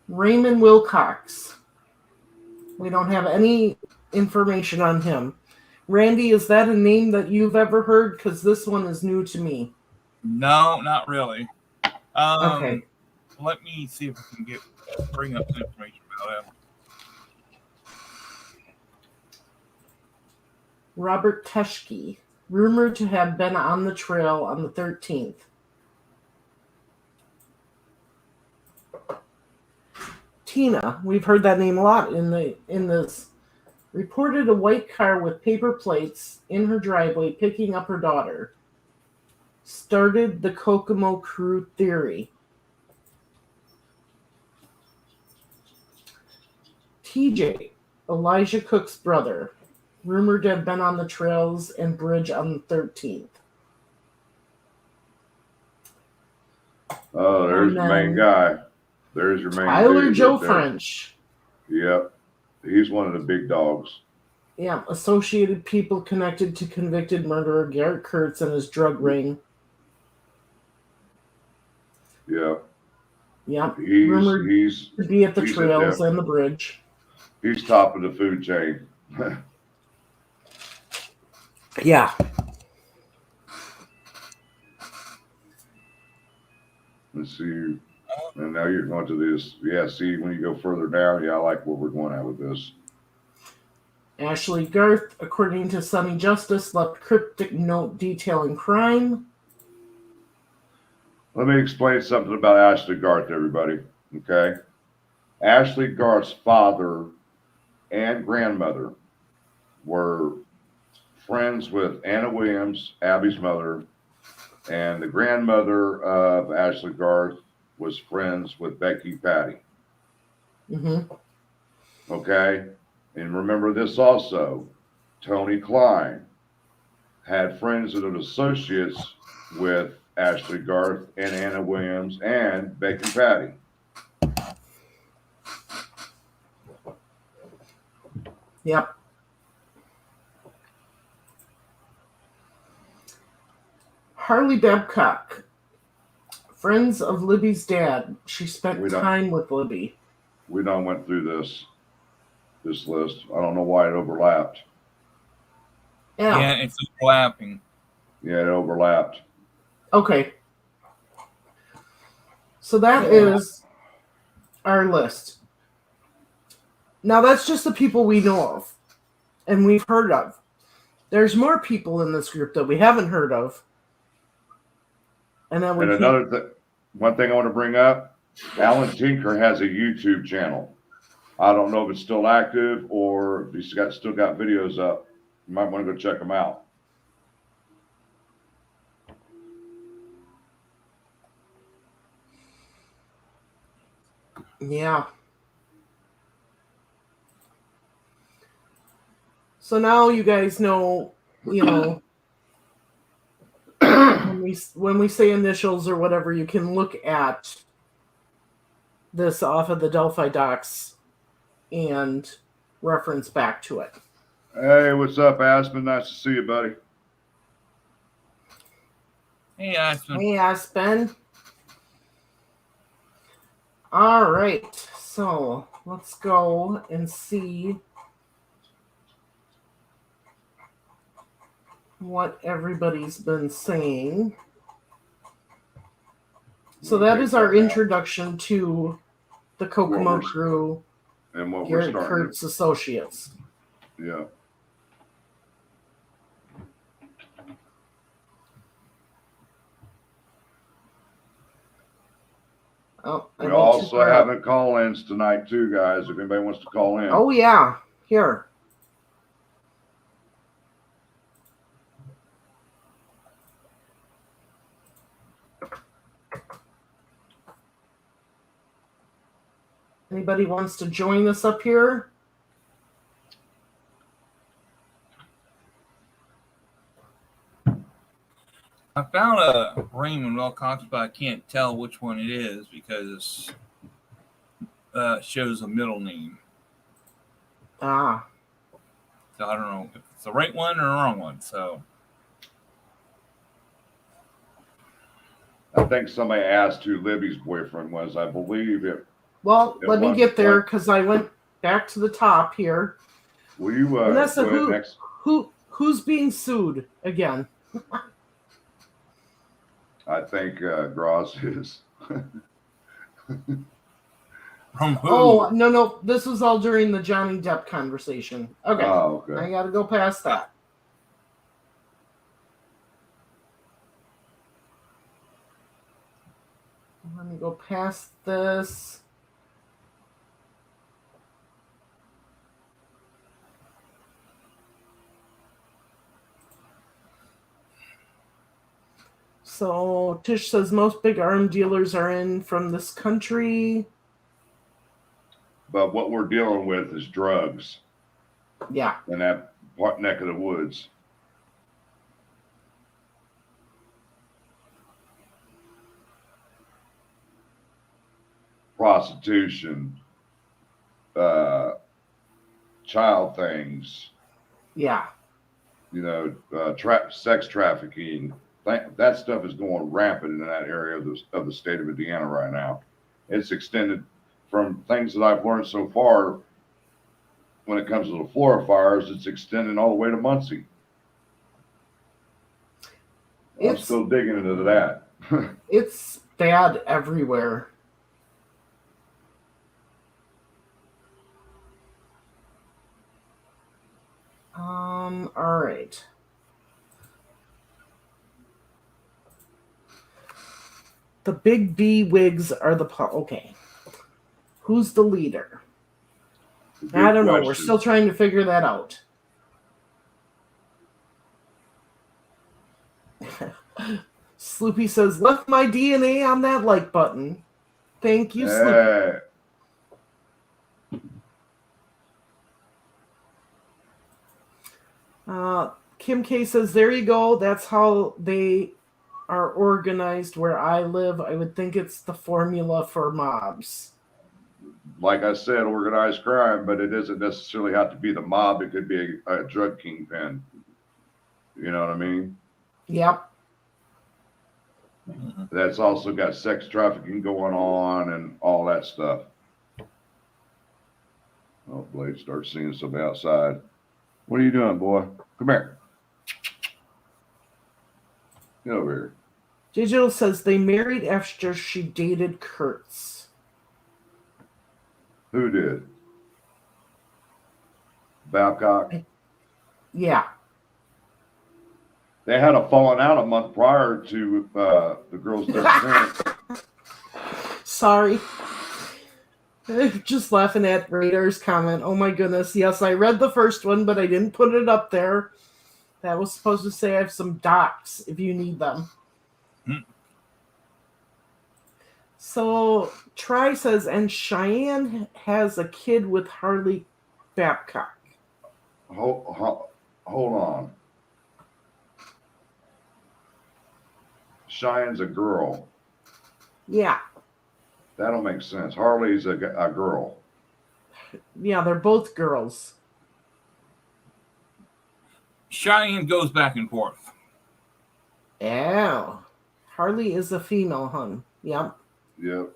Raymond Wilcox. We don't have any information on him. Randy, is that a name that you've ever heard? Because this one is new to me. No, not really. Okay. Let me see if I can bring up the information about him. Robert Tuschke. rumored to have been on the trail on the 13th. Tina, we've heard that name a lot in this, reported a white car with paper plates in her driveway picking up her daughter. Started the Kokomo Crew theory. TJ, Elijah Cook's brother, rumored to have been on the trails and bridge on the 13th. Oh, there's your main guy. There's your main Tyler dude Joe right there. French. Yep. He's one of the big dogs. Yeah, associated people connected to convicted murderer Garrett Kurtz and his drug ring. Yep. Yep. He's to be at the trails and the bridge. He's top of the food chain. Yeah. Let's see. And now you're going to this. Yeah, see, when you go further down, yeah, I like where we're going at with this. Ashley Garth, according to Sunny Justice, left cryptic note detailing crime. Let me explain something about Ashley Garth, everybody. Okay? Ashley Garth's father and grandmother were friends with Anna Williams, Abby's mother, and the grandmother of Ashley Garth was friends with Becky Patty. Mm-hmm. Okay? And remember this also. Tony Klein had friends and associates with Ashley Garth and Anna Williams and Becky Patty. Yep. Harley Babcock, friends of Libby's dad. She spent time with Libby. We done went through this list. I don't know why it overlapped. Yeah, it's overlapping. Yeah, it overlapped. Okay. So that is our list. Now that's just the people we know of and we've heard of. There's more people in this group that we haven't heard of. And one thing I want to bring up, Alan Tinker has a YouTube channel. I don't know if it's still active or if he's still got videos up. You might want to go check them out. Yeah. So now you guys know, when we say initials or whatever, you can look at this off of the Delphi docs and reference back to it. Hey, what's up, Aspen? Nice to see you, buddy. Hey, Aspen. Hey, Aspen. All right, so let's go and see what everybody's been saying. So that is our introduction to the Kokomo Crew and what Garrett we're starting. Kurtz Associates. Yeah. Oh, we also having call-ins tonight too, guys. If anybody wants to call in. Oh yeah, here. Anybody wants to join us up here? I found a Raymond Wilcox, but I can't tell which one it is because it shows a middle name. Ah. So I don't know if it's the right one or the wrong one. So I think somebody asked who Libby's boyfriend was. I believe it. Well, let me get there because I went back to the top here. Will you Vanessa, who's being sued again? I think Gross is. From who? Oh, no. This was all during the Johnny Depp conversation. Okay. Oh, okay. I got to go past that. Let me go past this. So Tish says most big arm dealers are in from this country. But what we're dealing with is drugs. Yeah. In that neck of the woods. Prostitution, child things. Yeah. You know, sex trafficking. That stuff is going rampant in that area of the state of Indiana right now. It's extended from things that I've learned so far. When it comes to the Flora Fires, it's extending all the way to Muncie. I'm still digging into that. It's bad everywhere. All right. The big B wigs are the okay. Who's the leader? I don't know. We're still trying to figure that out. Sloopy says, left my DNA on that like button. Thank you, Sloopy. Kim K says, there you go. That's how they are organized where I live. I would think it's the formula for mobs. Like I said, organized crime, but it doesn't necessarily have to be the mob. It could be a drug kingpin. You know what I mean? Yep. That's also got sex trafficking going on and all that stuff. Oh, Blade starts seeing something outside. What are you doing, boy? Come here. Get over here. Digital says they married after she dated Kurtz. Who did? Babcock? Yeah. They had a falling out a month prior to the girl's disappearance. Sorry. Just laughing at Raider's comment. Oh my goodness. Yes, I read the first one, but I didn't put it up there. That was supposed to say I have some docs if you need them. So Tri says, and Cheyenne has a kid with Harley Babcock. Hold on. Cheyenne's a girl. Yeah. That don't make sense. Harley's a girl. Yeah, they're both girls. Cheyenne goes back and forth. Oh. Harley is a female, hun. Yep. Yep.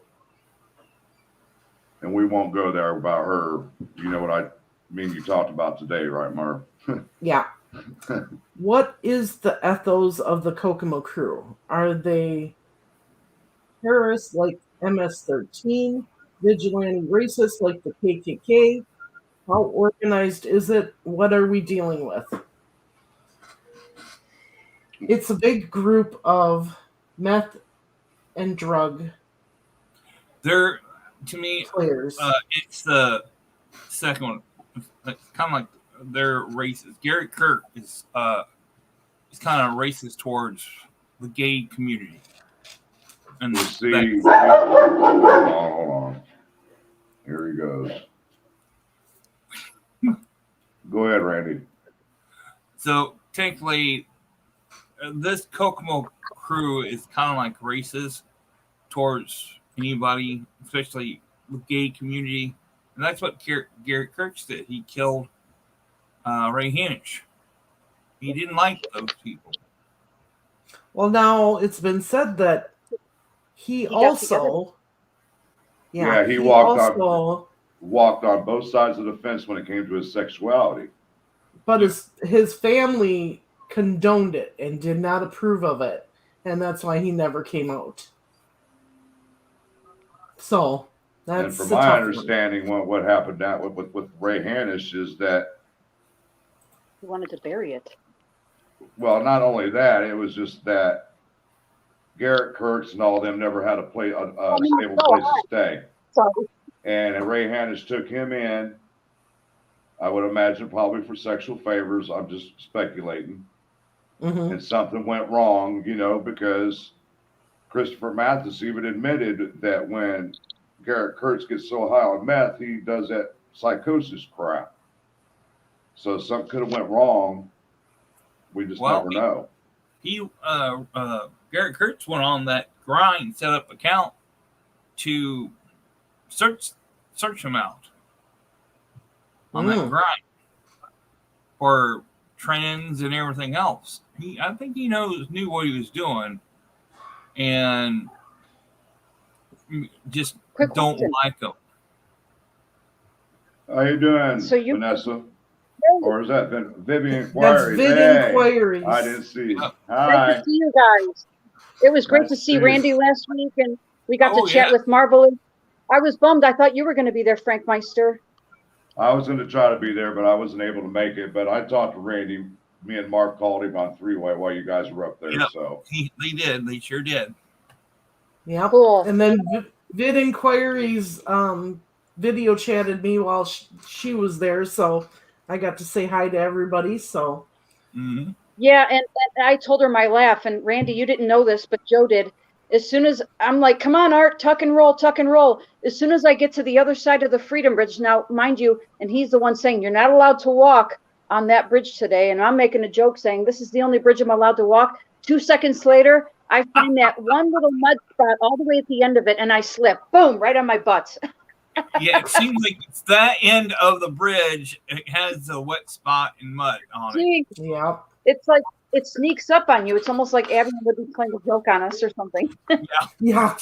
And we won't go there about her. You know what I mean? You talked about today, right, Marv? Yeah. What is the ethos of the Kokomo Crew? Are they terrorists like MS-13, vigilante racists like the KKK? How organized is it? What are we dealing with? It's a big group of meth and drug. They're, to me, players. It's the second one. It's kind of like they're racist. Garrett Kirts is kind of racist towards the gay community. And see, hold on. Here he goes. Go ahead, Randy. So technically, this Kokomo Crew is kind of like racist towards anybody, especially the gay community. And that's what Garrett Kirts did. He killed Ray Hanish. He didn't like those people. Well, now it's been said that he also... Yeah, he walked on both sides of the fence when it came to his sexuality. But his family condoned it and did not approve of it. And that's why he never came out. So, that's and from my understanding, what happened now with Ray Hanish is that he wanted to bury it. Well, not only that, it was just that Garrett Kirts and all of them never had a stable So place to stay. Sorry. And Ray Hanish took him in, I would imagine probably for sexual favors. I'm just speculating. Mm-hmm. And something went wrong, because Christopher Mathis even admitted that when Garrett Kurtz gets so high on meth, he does that psychosis crap. So something could have went wrong. We just never know. Garrett Kurtz went on that grind, set up account to search him out on that grind for trends and everything else. I think he knew what he was doing, and just don't like him. How you doing, Vanessa? Or is that Vivian Inquiries? That's Vivian Inquiries. I didn't see you. Hi. Great to see you guys. It was great to see Randy last week, and we got to chat with Marvelous. I was bummed. I thought you were going to be there, Frank Meister. I was going to try to be there, but I wasn't able to make it. But I talked to Randy. Me and Mark called him on three-way while you guys were up there. Yep. So they did. They sure did. Yeah. Cool. And then Vid Inquiries video chatted me while she was there, so I got to say hi to everybody. So. Mm-hmm. Yeah, and I told her my laugh, and Randy, you didn't know this, but Joe did. As soon as I'm like, come on, Art, tuck and roll, tuck and roll. As soon as I get to the other side of the Freedom Bridge, now, mind you, and he's the one saying, you're not allowed to walk on that bridge today. And I'm making a joke saying, this is the only bridge I'm allowed to walk. 2 seconds later, I find that one little mud spot all the way at the end of it, and I slip. Boom, right on my butt. Yeah, it seems like it's that end of the bridge. It has a wet spot and mud on it. Yeah. It's like it sneaks up on you. It's almost like Abby would be playing a joke on us or something. Yeah.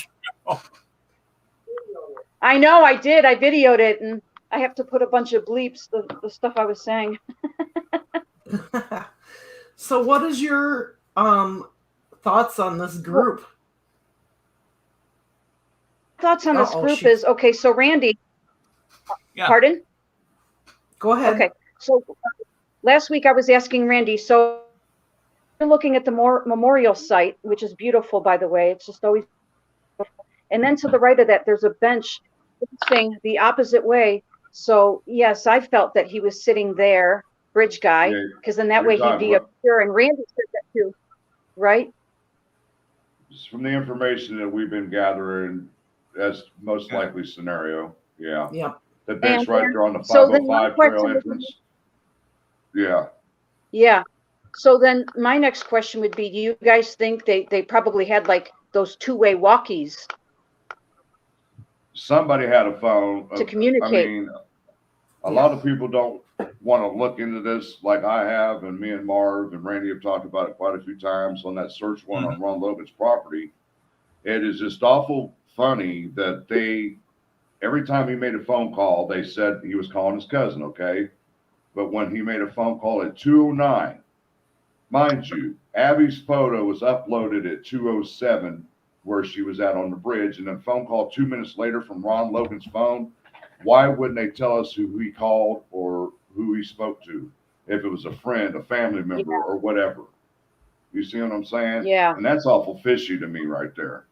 I know, I did. I videoed it, and I have to put a bunch of bleeps, the stuff I was saying. So what is your thoughts on this group? Thoughts on this group is, okay, so Randy, pardon? Go ahead. Okay, so last week I was asking Randy, so you're looking at the memorial site, which is beautiful, by the way. It's just always beautiful. And then to the right of that, there's a bench facing the opposite way. So, yes, I felt that he was sitting there, bridge guy, because then that way he'd be up here. And Randy said that too, right? Just from the information that we've been gathering, that's most likely scenario. Yeah. Yeah. The bench right there on the 505 trail entrance. Yeah. Yeah. So then my next question would be, do you guys think they probably had like those two-way walkies? Somebody had a phone. To communicate. I mean, a lot of people don't want to look into this like I have, and me and Marv and Randy have talked about it quite a few times on that search warrant on Ron Logan's property. It is just awful funny that every time he made a phone call, they said he was calling his cousin, okay? But when he made a phone call at 2:09, mind you, Abby's photo was uploaded at 2:07 where she was at on the bridge, and then phone call 2 minutes later from Ron Logan's phone. Why wouldn't they tell us who he called or who he spoke to? If it was a friend, a family member, or whatever. You see what I'm saying? Yeah. And that's awful fishy to me right there.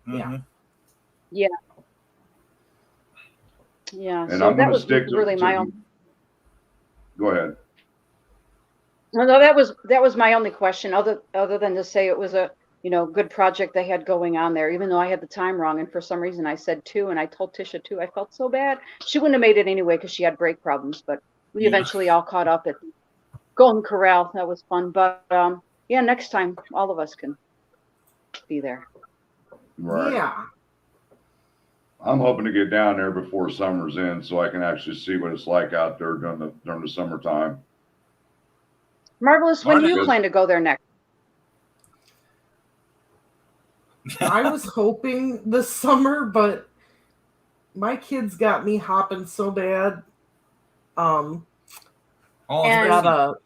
Yeah. Yeah. Yeah. And so I'm that going to was stick to really my own. Go ahead. No, that was my only question, other than to say it was a good project they had going on there, even though I had the time wrong. And for some reason I said 2 and I told Tisha 2. I felt so bad. She wouldn't have made it anyway because she had brake problems, but we eventually all caught up at Golden Corral. That was fun. But next time all of us can be there. Right. Yeah. I'm hoping to get down there before summer's in so I can actually see what it's like out there during the summertime. Marvelous, when do you plan to go there next? I was hoping this summer, but my kids got me hopping so bad. I gotta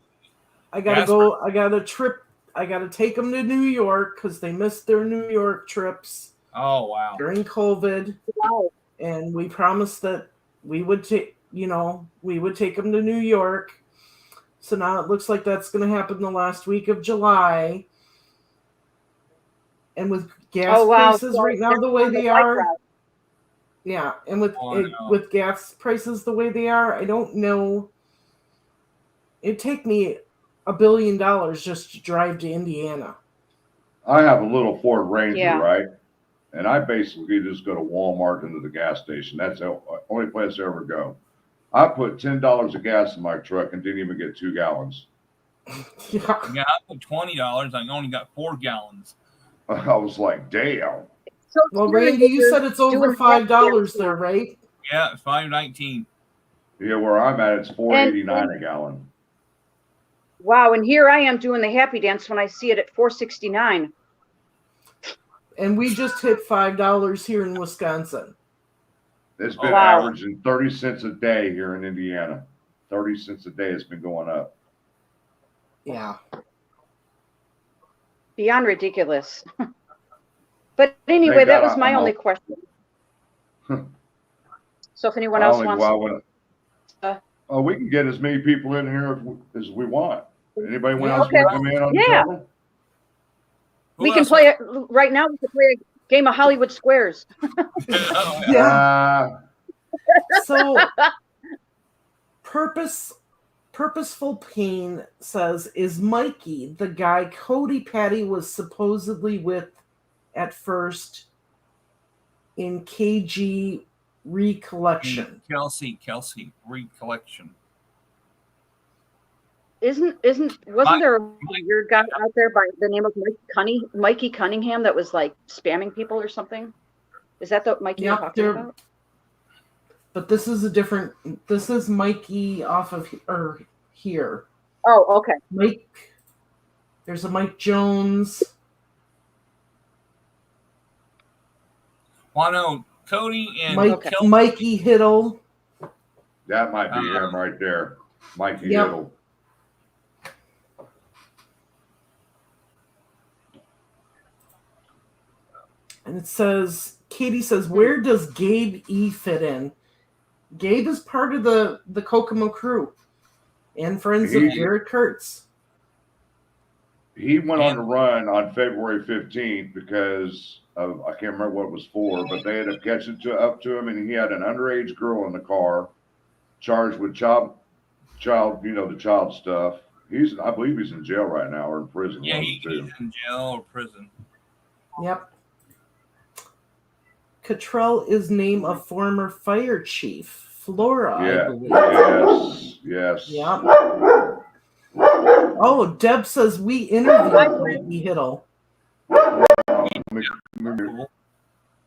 go. I got a trip. I gotta take them to New York because they missed their New York trips. Oh wow! During COVID, and we promised that we would take them to New York. So now it looks like that's going to happen the last week of July. And with gas Oh wow! prices So right now the way on the they bike are, route. yeah, and with Oh, no. with gas prices the way they are, I don't know. It'd take me $1 billion just to drive to Indiana. I have a little Ford Ranger, Yeah. right? And I basically just go to Walmart into the gas station. That's the only place I ever go. I put $10 of gas in my truck and didn't even get 2 gallons. Yeah. Yeah, I put $20. I only got 4 gallons. I was like, damn. So Well, scary Randy, that you you're said it's over doing $5 that. there, right? Yeah, it's $5.19. Yeah, where I'm at, it's $4.89 a gallon. Wow! And here I am doing the happy dance when I see it at $4.69. And we just hit $5 here in Wisconsin. It's been Wow. averaging 30 cents a day here in Indiana. 30 cents a day it's been going up. Yeah. Beyond ridiculous. But anyway, that was my only question. So if anyone else wants to... we can get as many people in here as we want. Anybody Yeah, else okay. want to come in on the Yeah. cover? We can play it right now. We can play a game of Hollywood Squares. Yeah. So, Purposeful Pain says, is Mikey the guy Cody Patty was supposedly with at first in KG Recollection? Kelsey Recollection. Wasn't there a weird guy out there by the name of Mikey Cunningham that was like spamming people or something? Is that the Mikey you're talking about? But this is this is Mikey off of here. Oh, okay. There's a Mike Jones. Well, no, Cody and Mikey Hiddle. That might be him right there. Mikey Yep. Hiddle. And it says, Katie says, where does Gabe E fit in? Gabe is part of the Kokomo Crew and friends of Garrett Kurtz. He went on the run on February 15th because of, I can't remember what it was for, but they ended up catching up to him, and he had an underage girl in the car, charged with child, the child stuff. I believe he's in jail right now or in prison. Yeah, he's in jail or prison. Yep. Cottrell is name of former fire chief, Flora, I believe. Yes. Yep. Oh, Deb says we interviewed Mikey Hiddle.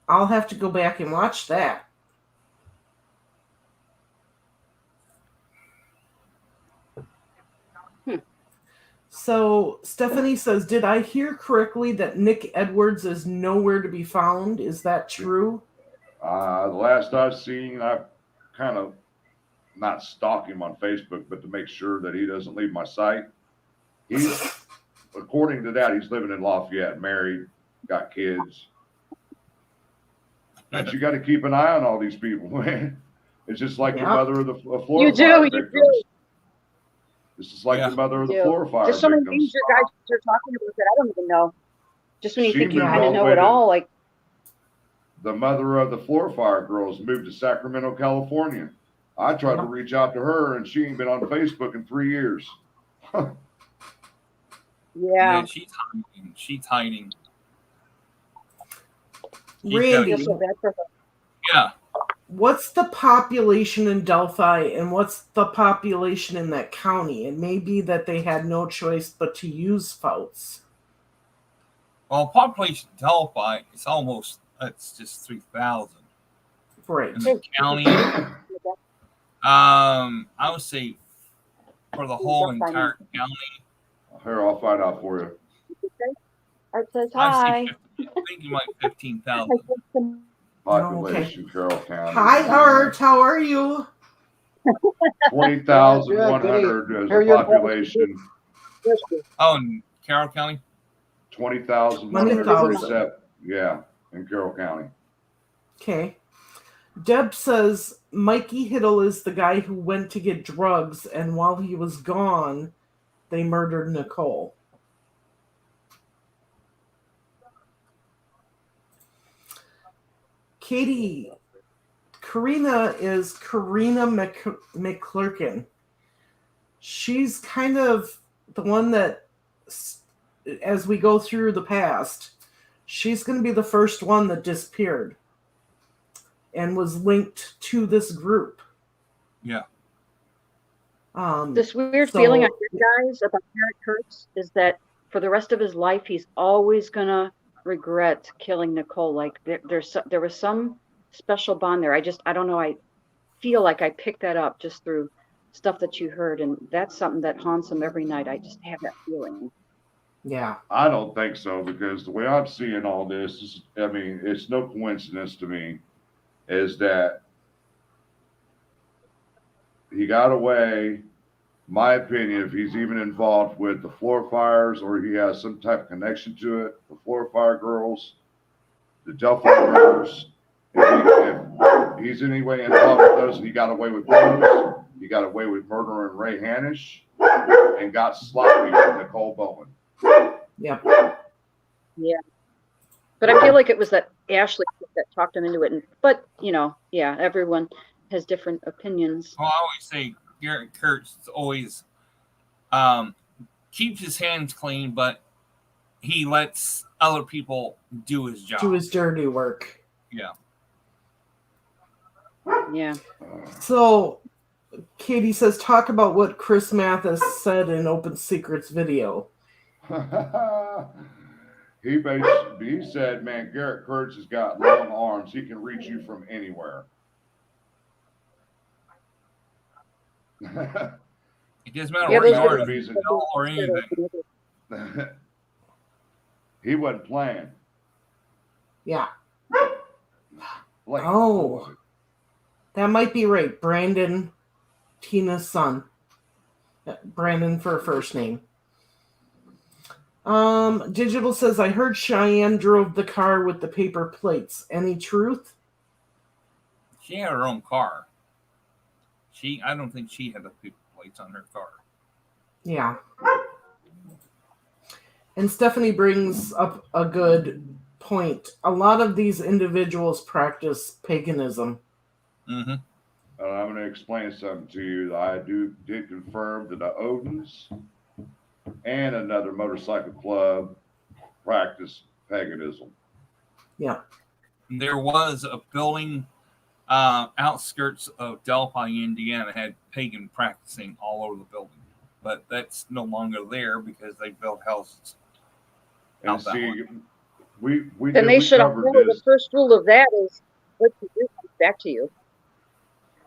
I'll have to go back and watch that. So Stephanie says, did I hear correctly that Nick Edwards is nowhere to be found? Is that true? The last I've seen, I've kind of not stalk him on Facebook, but to make sure that he doesn't leave my site. According to that, he's living in Lafayette, married, got kids. But you got to keep an eye on all these people, man. It's just like the mother of the Flora Fire victims. This is like the mother of the Flora Fire There's so many victims. things you guys are talking about that I don't even know. Just when you think you moved kind all of the know way it to- all, like The mother of the Flora Fire girls moved to Sacramento, California. I tried to reach out to her, and she ain't been on Facebook in 3 years. yeah. She's hiding. Randy, Yeah. what's the population in Delphi and what's the population in that county? It may be that they had no choice but to use Fouts. Well, population Delphi, it's just 3,000. Right. In the county, I would say for the whole entire county. Here, I'll find out for you. Art says I hi. think you might 15,000. Population, Carroll County. Hi, Art. How are you? 20,100 is the population. Oh, in Carroll County? 20,137. Yeah, in Carroll County. Okay. Deb says Mikey Hiddle is the guy who went to get drugs, and while he was gone, they murdered Nicole. Katie, Karena is Karena McKlerkin. She's kind of the one that, as we go through the past, she's going to be the first one that disappeared and was linked to this group. Yeah. This weird feeling I get, guys, about Garrett Kurtz is that for the rest of his life, he's always going to regret killing Nicole. Like there was some special bond there. I don't know. I feel like I picked that up just through stuff that you heard, and that's something that haunts him every night. I just have that feeling. Yeah. I don't think so, because the way I'm seeing all this is, I mean, it's no coincidence to me, is that he got away. My opinion, if he's even involved with the Flora Fires or he has some type of connection to it, the Flora Fire girls, the Delphi Murders, if he's in any way involved with those and he got away with those, he got away with murdering Ray Hanish and got sloppy with Nicole Bowen. Yep. Yeah. But I feel like it was that Ashley that talked him into it. But, yeah, everyone has different opinions. Well, I always say Garrett Kirts always keeps his hands clean, but he lets other people do his job. Do his dirty work. Yeah. Yeah. So, Katie says, talk about what Chris Mathis said in Open Secrets video. He said, man, Garrett Kurtz has got long arms. He can reach you from anywhere. It doesn't matter where you are, or anything. He wasn't playing. Yeah. Like, oh. That might be right. Brandon, Tina's son. Brandon for a first name. Digital says, I heard Cheyenne drove the car with the paper plates. Any truth? She had her own car. I don't think she had the paper plates on her car. Yeah. And Stephanie brings up a good point. A lot of these individuals practice paganism. Mm-hmm. I'm going to explain something to you. I did confirm that the Odins and another motorcycle club practice paganism. Yeah. There was a building outskirts of Delphi, Indiana, had pagan practicing all over the building, but that's no longer there because they built houses. And see, we then they should have. The first rule of that is what you do comes back to you.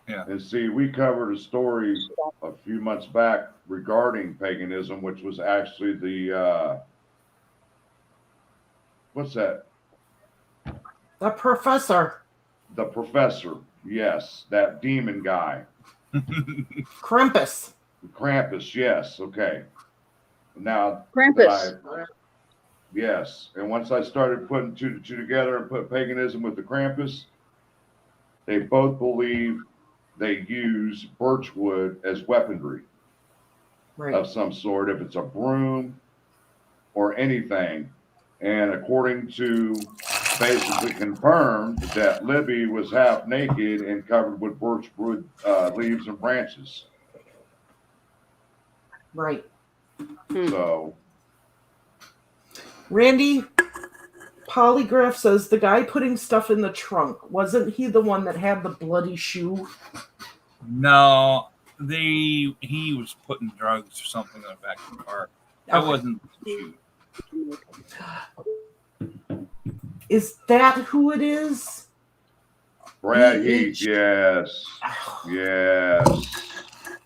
Yeah. And see, we covered a story a few months back regarding paganism, which was actually the what's that? The professor. The professor, yes, that demon guy. Krampus. Krampus, yes, okay. Now, Krampus. Yes, and once I started putting two together and put paganism with the Krampus, they both believe they use birchwood as weaponry of some sort, if it's a broom or anything. And according to basically confirmed that Libby was half naked and covered with birchwood leaves and branches. Right. So, Randy, Polygraph says the guy putting stuff in the trunk, wasn't he the one that had the bloody shoe? No, he was putting drugs or something in the back of the car. That wasn't the shoe. Is that who it is? Brad Heath, yes. Yes.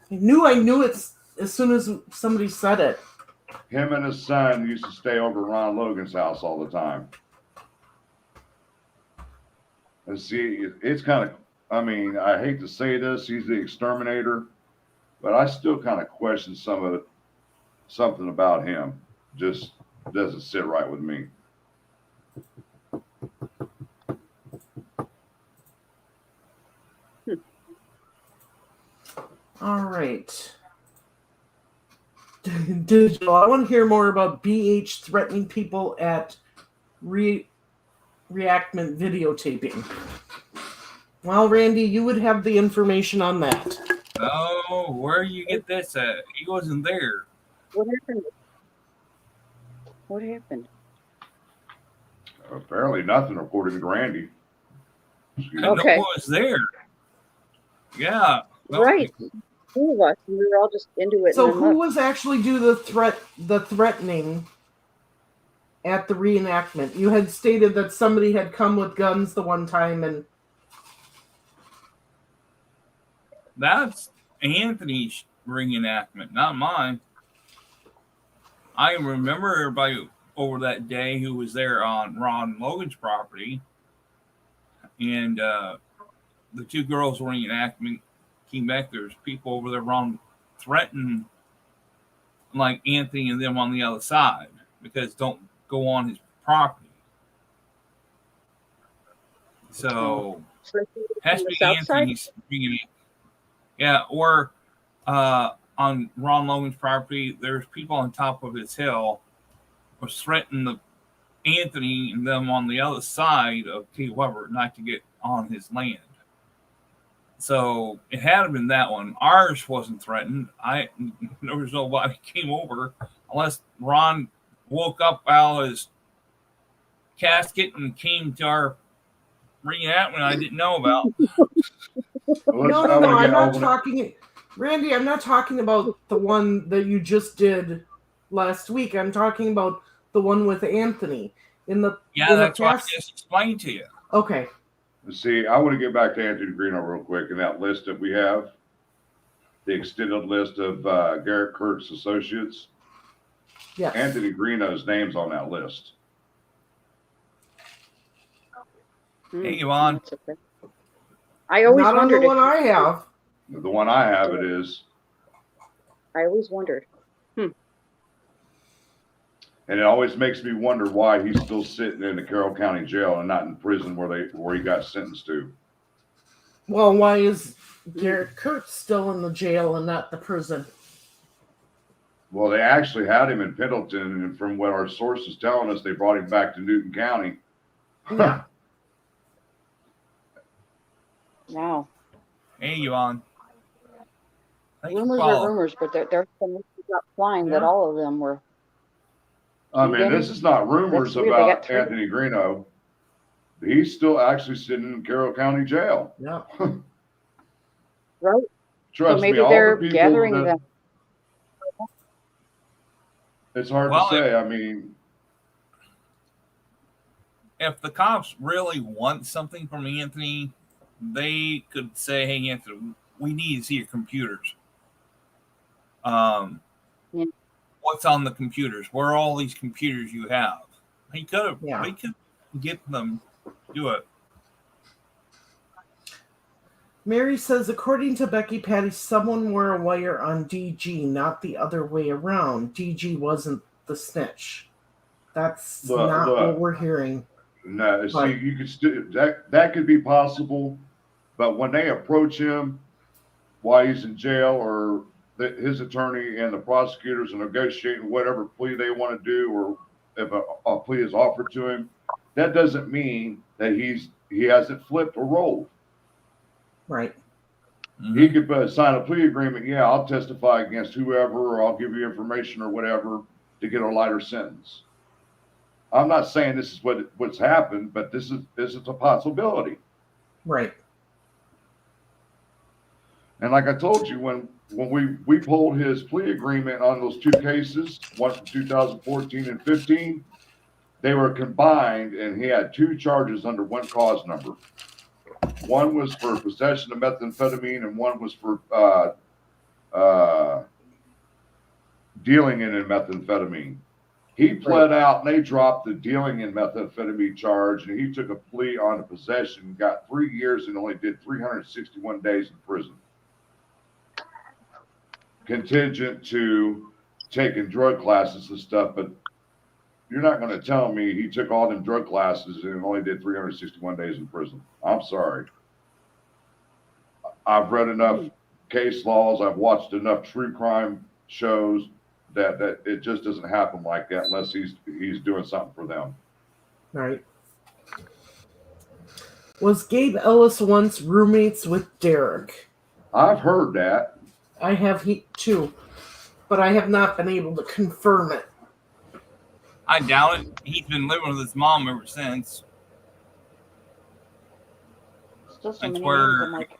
I knew it as soon as somebody said it. Him and his son used to stay over at Ron Logan's house all the time. And see, it's kind of, I mean, I hate to say this, he's the exterminator, but I still kind of question something about him. Just doesn't sit right with me. All right. Digital. I want to hear more about BH threatening people at reenactment videotaping. Well, Randy, you would have the information on that. Oh, where you get this at? He wasn't there. What happened? What happened? Apparently nothing, according to Randy. No one was there. Yeah. Well, Right. Two of us, and we were all just into it. So who was actually do the threatening at the reenactment? You had stated that somebody had come with guns the one time, and that's Anthony's reenactment, not mine. I remember everybody over that day who was there on Ron Logan's property, and the two girls reenactment came back. There's people over there Ron threatened, like Anthony and them on the other side, because don't go on his property. So it has to be Anthony's reenactment. Yeah, or on Ron Logan's property, there's people on top of his hill was threatening Anthony and them on the other side of T. Weber not to get on his land. So it had been that one. Ours wasn't threatened. There was nobody came over unless Ron woke up out of his casket and came to our reenactment I didn't know about. No, I'm not talking, Randy, I'm not talking about the one that you just did last week. I'm talking about the one with Anthony. That's what I just explained to you. Okay. See, I want to get back to Anthony Greeno real quick. In that list that we have, the extended list of Garrett Kurtz associates, Anthony Greeno's name's on that list. Hey, Yvonne. I always not wondered. On the one I have. The one I have, it is. I always wondered. And it always makes me wonder why he's still sitting in the Carroll County Jail and not in prison where he got sentenced to. Well, why is Garrett Kurtz still in the jail and not the prison? Well, they actually had him in Pendleton, and from what our sources telling us, they brought him back to Newton County. Yeah. Wow. Hey, Yvonne. Rumors are rumors, but there's some got flying that all of them were. I mean, this is not rumors about Anthony Greeno. He's still actually sitting in Carroll County Jail. Yeah. Right. Trust so maybe me, all they're the people gathering them. It's hard to say. I mean, if the cops really want something from Anthony, they could say, "Hey, Anthony, we need to see your computers. What's on the computers? Where are all these computers you have?" He could have. Yeah. He could get them. Do it. Mary says, according to Becky Patty, someone wore a wire on DG, not the other way around. DG wasn't the snitch. That's not what we're hearing. No, see, you could that could be possible, but when they approach him while he's in jail, or his attorney and the prosecutors are negotiating whatever plea they want to do, or if a plea is offered to him, that doesn't mean that he hasn't flipped or rolled. Right. Mm-hmm. He could sign a plea agreement. Yeah, I'll testify against whoever, or I'll give you information or whatever to get a lighter sentence. I'm not saying this is what's happened, but this is a possibility. Right. And like I told you, when we pulled his plea agreement on those two cases, one from 2014 and 15, they were combined, and he had two charges under one cause number. One was for possession of methamphetamine, and one was for dealing in methamphetamine. He pled out, and they dropped the dealing in methamphetamine charge, and he took a plea on the possession, got 3 years, and only did 361 days in prison. Contingent to taking drug classes and stuff, but you're not going to tell me he took all them drug classes and only did 361 days in prison. I'm sorry. I've read enough case laws. I've watched enough true crime shows that it just doesn't happen like that unless he's doing something for them. Right. Was Gabe Ellis once roommates with Derrick? I've heard that. I have too, but I have not been able to confirm it. I doubt it. He's been living with his mom ever since. Still so That's many where names, I'm like,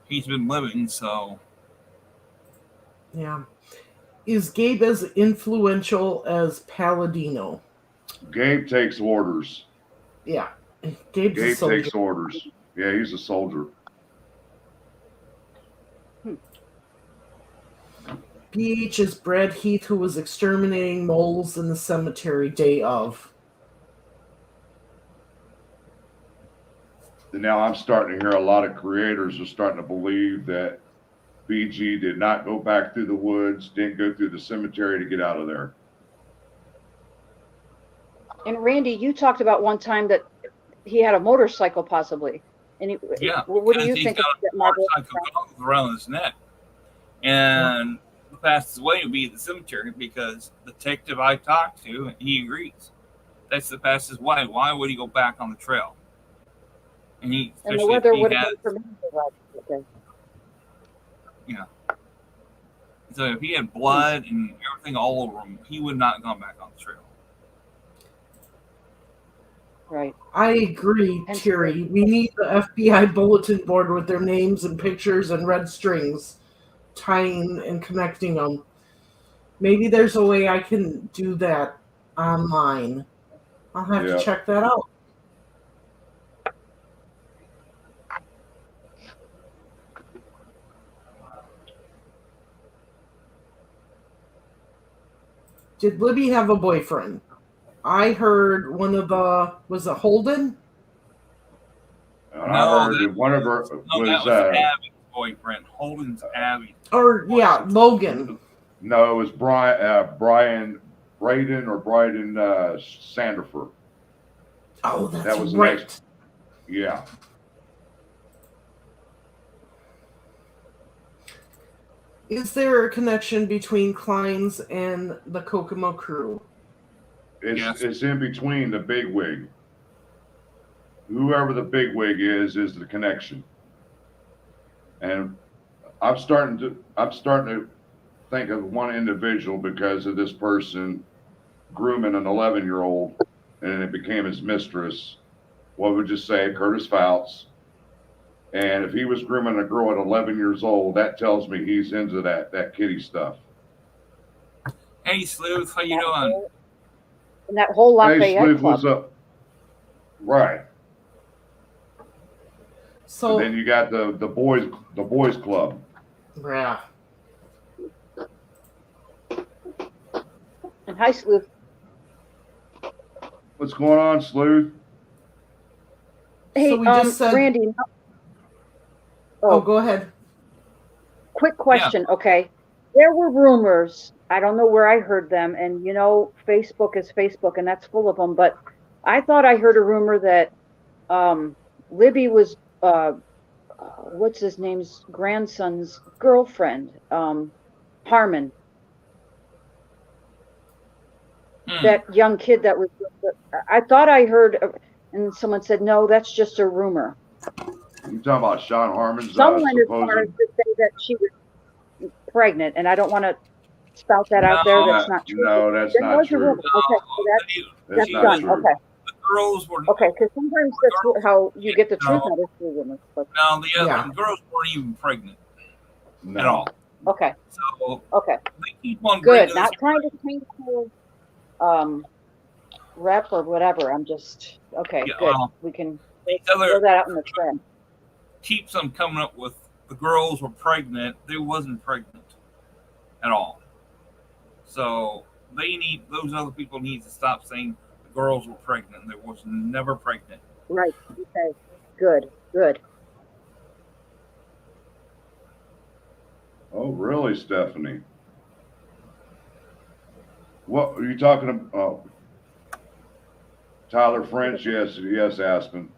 he's been living, so. Yeah. Is Gabe as influential as Palladino? Gabe takes orders. Yeah. Gabe's a Gabe soldier. takes orders. Yeah, he's a soldier. PH is Brad Heath, who was exterminating moles in the cemetery day of. Now I'm starting to hear a lot of creators are starting to believe that BG did not go back through the woods, didn't go through the cemetery to get out of there. and Randy, you talked about one time that he had a motorcycle possibly. And what do you think of that motorcycle goggles around his neck? And the fastest way would be the cemetery, because the detective I talked to, he agrees. That's the fastest way. Why would he go back on the trail? And the weather would have been permitted. Yeah. So if he had blood and everything all over him, he would not have gone back on the trail. Right. I agree, Terry. We need the FBI bulletin board with their names and pictures and red strings tying and connecting them. Maybe there's a way I can do that online. I'll have to check that out. Did Libby have a boyfriend? I heard one of was it Holden? I heard one of her was Abby's boyfriend. Holden's Abby. Or Logan. No, it was Braden Sandifer. Oh, that's that was right. Next. Yeah. Is there a connection between Klein's and the Kokomo Crew? It's in between the bigwig. Whoever the bigwig is the connection. And I'm starting to think of one individual because of this person grooming an 11-year-old, and it became his mistress. What would you say, Curtis Fouts? And if he was grooming a girl at 11 years old, that tells me he's into that kitty stuff. Hey, Sleuth, how you doing? And that whole Lafayette Hey, Sleuth, club. what's up? Right. So and then you got the boys club. Yeah. And hi, Sleuth. What's going on, Sleuth? Hey, So we just said, Randy. Oh, go ahead. Quick question, okay. There were rumors. I don't know where I heard them, and Facebook is Facebook, and that's full of them. But I thought I heard a rumor that Libby was what's his name's grandson's girlfriend, Harmon. That young kid that was. I thought I heard, and someone said no, that's just a rumor. You talking about Sean Harmon's Someone is hard to say that she was pregnant, and I don't want to spout that out there. That's not true. No, that's not true. Okay, so that's done. True. Okay. The girls were. Okay, because sometimes that's how you get the truth out of through rumors. No, the girls weren't even pregnant at all. Okay. So okay. They keep on good. Not trying to change the rep or whatever. I'm just okay. Yeah, good. well, We can throw that out in the trend. Keeps them coming up with the girls were pregnant. They wasn't pregnant at all. So those other people need to stop saying the girls were pregnant. They was never pregnant. Right. Okay. Good. Good. Oh, really, Stephanie? What are you talking about? Tyler French? Yes, Aspen.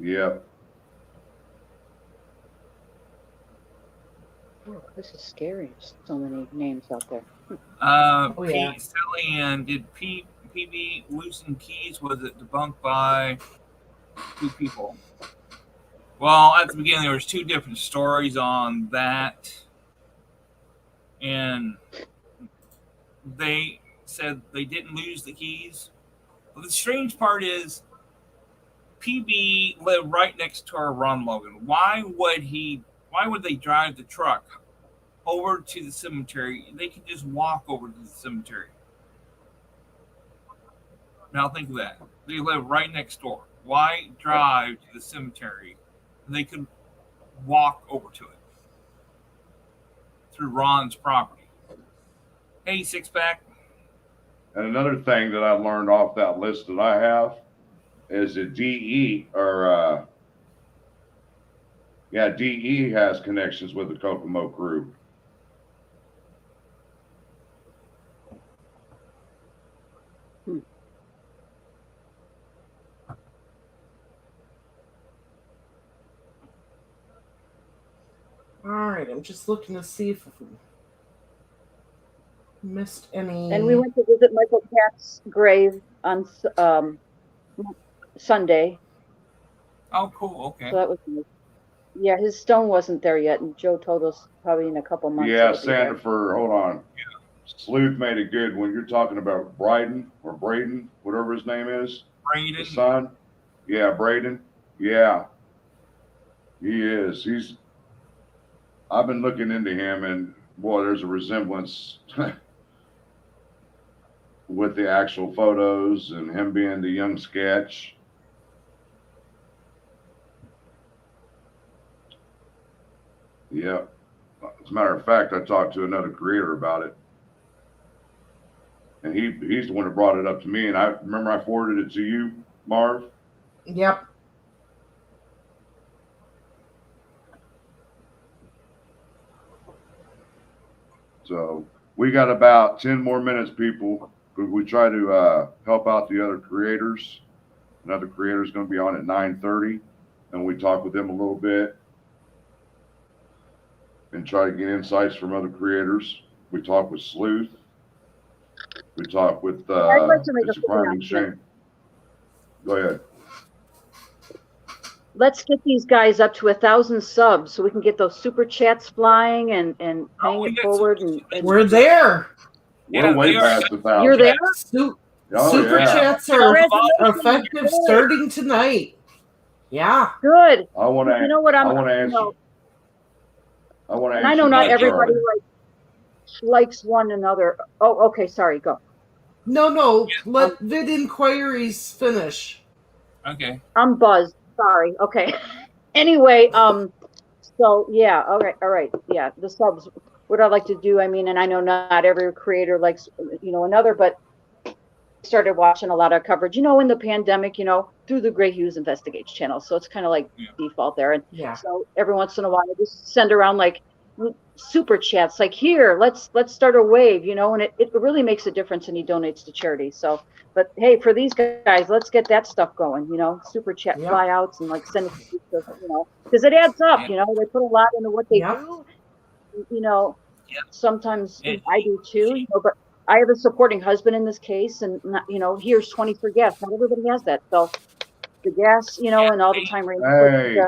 Yep. Oh, this is scary. So many names out there. Pete Sally, and did PB Loosen Keys, was it debunked by 2 people. Well, at the beginning, there was 2 different stories on that. And they said they didn't lose the keys. But the strange part is PB lived right next to our Ron Logan. Why would they drive the truck over to the cemetery? They could just walk over to the cemetery. Now think of that. They live right next door. Why drive to the cemetery? They could walk over to it through Ron's property. Hey, Six Pack. And another thing that I learned off that list that I have is that DE has connections with the Kokomo Crew. All right, I'm just looking to see if we missed any. And we went to visit Michael Catt's grave on Sunday. Oh, cool. Okay. So that was nice. Yeah, his stone wasn't there yet, and Joe told us probably in a couple months. Yeah, Sandifer, hold on. Yeah. Sleuth made it good when you're talking about Braden, whatever his name is. Braden. His son. Yeah, Braden. Yeah. He is. I've been looking into him, and boy, there's a resemblance with the actual photos and him being the young sketch. Yeah. As a matter of fact, I talked to another creator about it. And he's the one that brought it up to me. And I remember I forwarded it to you, Marv. Yep. So we got about 10 more minutes, people. We try to help out the other creators. Another creator is going to be on at 9:30, and we talk with them a little bit and try to get insights from other creators. We talk with Sleuth. We talk with I'd like to make It's a Crime Exchange. Go ahead. Let's get these guys up to 1,000 subs so we can get those super chats flying and paying it forward. And we're there. We're way past 1,000. You're there? Super chats are effective starting tonight. Yeah. Good. I want to. You know what I want to answer. I want to answer. I know not everybody likes one another. Oh, okay. Sorry. Go. No. Let vid inquiries finish. Okay. I'm buzzed. Sorry. Okay. Anyway, so yeah, all right. Yeah, the subs. What I like to do, I mean, and I know not every creator likes, another, but started watching a lot of coverage, in the pandemic, through the Gray Hughes Investigates channel. So it's kind of like default there. And so every once in a while, I just send around like super chats, like here, let's start a wave, and it really makes a difference, and he donates to charity. So, but hey, for these guys, let's get that stuff going, super chat flyouts and like send it, because it adds up, they put a lot into what they do, sometimes I do too, but I have a supporting husband in this case, and here's 20 for gas. Not everybody has that. So the gas, and all the time. Hey,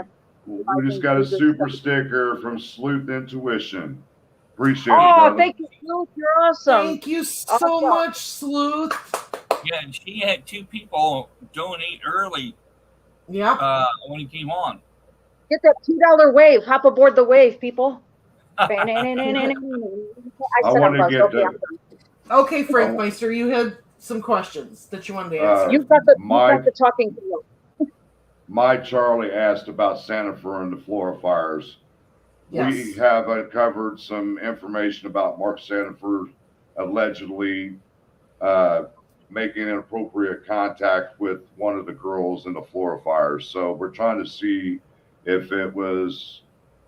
we just got a super sticker from Sleuth Intuition. Appreciate it, brother. Thank you, Sleuth. You're awesome. Thank you so much, Sleuth. Yeah, and she had 2 people donate early. Yeah. When he came on. Get that $2 wave. Hop aboard the wave, people. I want to get Okay, Frank Meister, you had some questions that you wanted to answer. You've got the talking field. My Charlie asked about Sandifer and the Flora Fires. Yes. We have uncovered some information about Mark Sandifer allegedly making inappropriate contact with one of the girls in the Flora Fires. So we're trying to see if it was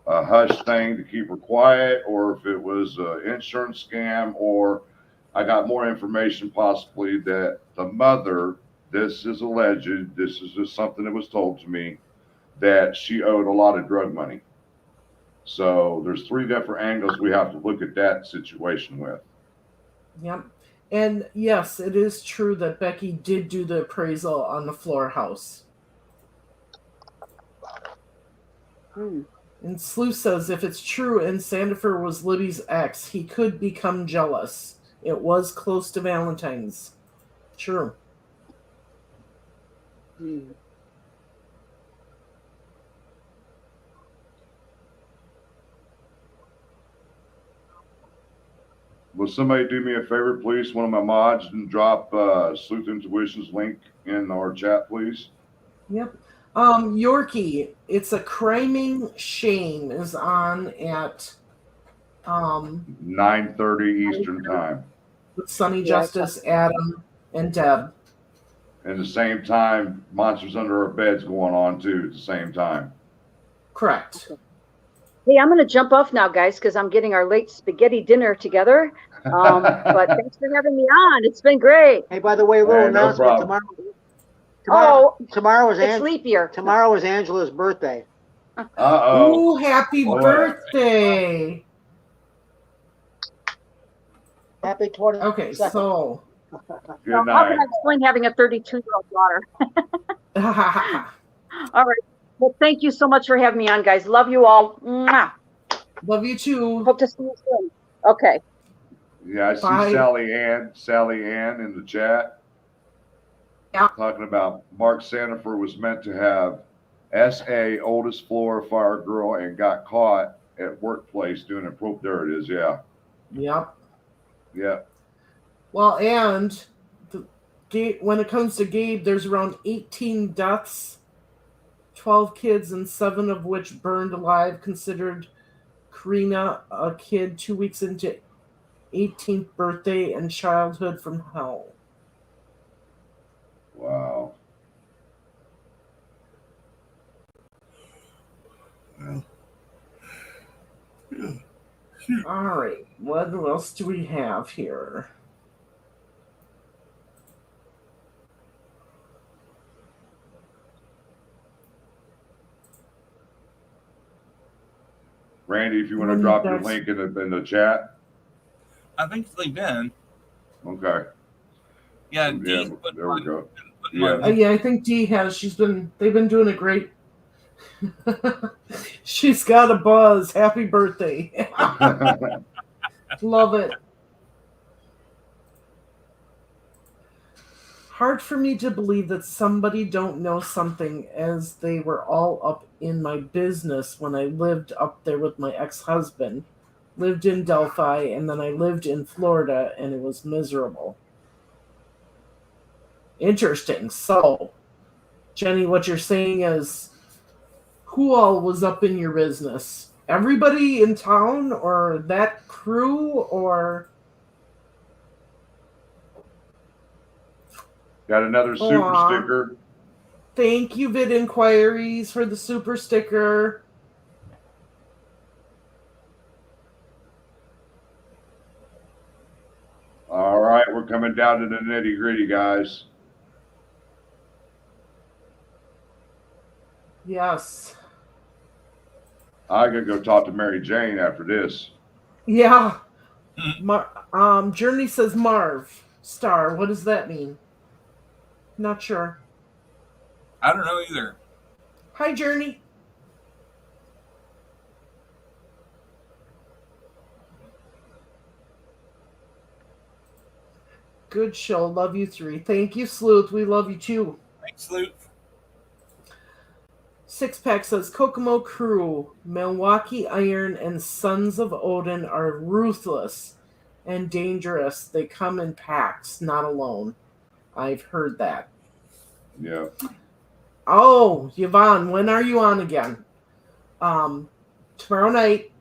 a hush thing to keep her quiet, or if it was an insurance scam, or I got more information possibly that the mother, this is alleged, this is just something that was told to me, that she owed a lot of drug money. So there's 3 different angles we have to look at that situation with. Yep. And yes, it is true that Becky did do the appraisal on the Flora house. And Slew says, if it's true and Sandifer was Libby's ex, he could become jealous. It was close to Valentine's. True. Will somebody do me a favor, please? One of my mods, and drop Sleuth Intuition's link in our chat, please. Yep. Yorkie, It's a Criming Shame is on at 9:30 Eastern time. With Sunny Justice, Adam, and Deb. And the same time, Monsters Under Our Bed's going on too at the same time. Correct. Hey, I'm going to jump off now, guys, because I'm getting our late spaghetti dinner together. But thanks for having me on. It's been great. Hey, by the way, little announcement. Tomorrow is leap year. Tomorrow is Angela's birthday. Ooh, happy birthday. Happy 20. Okay, so. Good how night. can I explain having a 32-year-old daughter? All right. Well, thank you so much for having me on, guys. Love you all. Mwah. Love you too. Hope to see you soon. Okay. Yeah, I see Bye. Sally Ann in the chat. Yeah. Talking about Mark Sandifer was meant to have SA, oldest Flora Fire girl, and got caught at workplace doing it. There it is. Yeah. Yep. Yeah. Well, and when it comes to Gabe, there's around 18 deaths, 12 kids, and 7 of which burned alive, considered Karena a kid 2 weeks into 18th birthday and childhood from hell. Wow. All right. What else do we have here? Randy, if you want to drop your link in the chat. I think they've been. Okay. Yeah, Yeah, there we go. Yeah, I think Dee has. They've been doing it great. She's got a buzz. Happy birthday. Love it. Hard for me to believe that somebody don't know something, as they were all up in my business when I lived up there with my ex-husband. Lived in Delphi, and then I lived in Florida, and it was miserable. Interesting. So, Jenny, what you're saying is, who all was up in your business? Everybody in town, or that crew, or... Got another super sticker. Thank you, Vid Inquiries, for the super sticker. All right, we're coming down to the nitty gritty, guys. Yes. I gotta go talk to Mary Jane after this. Yeah. Journey says Marv Star. What does that mean? Not sure. I don't know either. Hi, Journey. Good show. Love you three. Thank you, Sleuth. We love you too. Thanks, Sleuth. Six Pack says Kokomo Crew, Milwaukee Iron, and Sons of Odin are ruthless and dangerous. They come in packs, not alone. I've heard that. Yeah. Oh, Yvonne, when are you on again? Tomorrow night,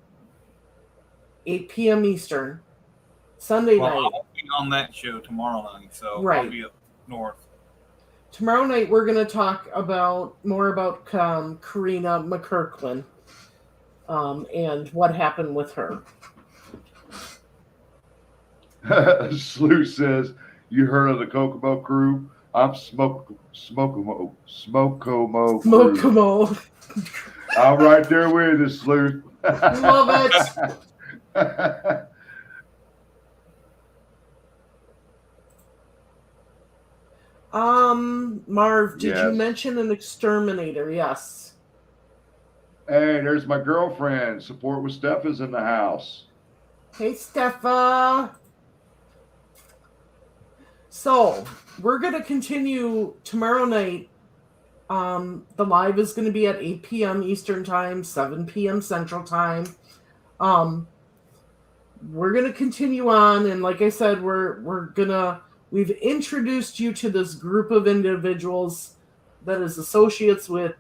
8 p.m. Eastern. Sunday night. I'll be on that show tomorrow night, so right. I'll be up north. Tomorrow night, we're going to talk more about Karena McKlerkin and what happened with her. Slew says, you heard of the Kokomo Crew? I'm Smokomo Crew. Smokomo. I'm right there with you, Sleuth. Love it. Marv, did you mention an exterminator? Yes. Hey, there's my girlfriend. Support with Steph is in the house. Hey, Steffa. So we're gonna continue tomorrow night. The live is going to be at 8 p.m. Eastern Time, 7 p.m. Central Time. We're going to continue on, and like I said, we've introduced you to this group of individuals that is associates with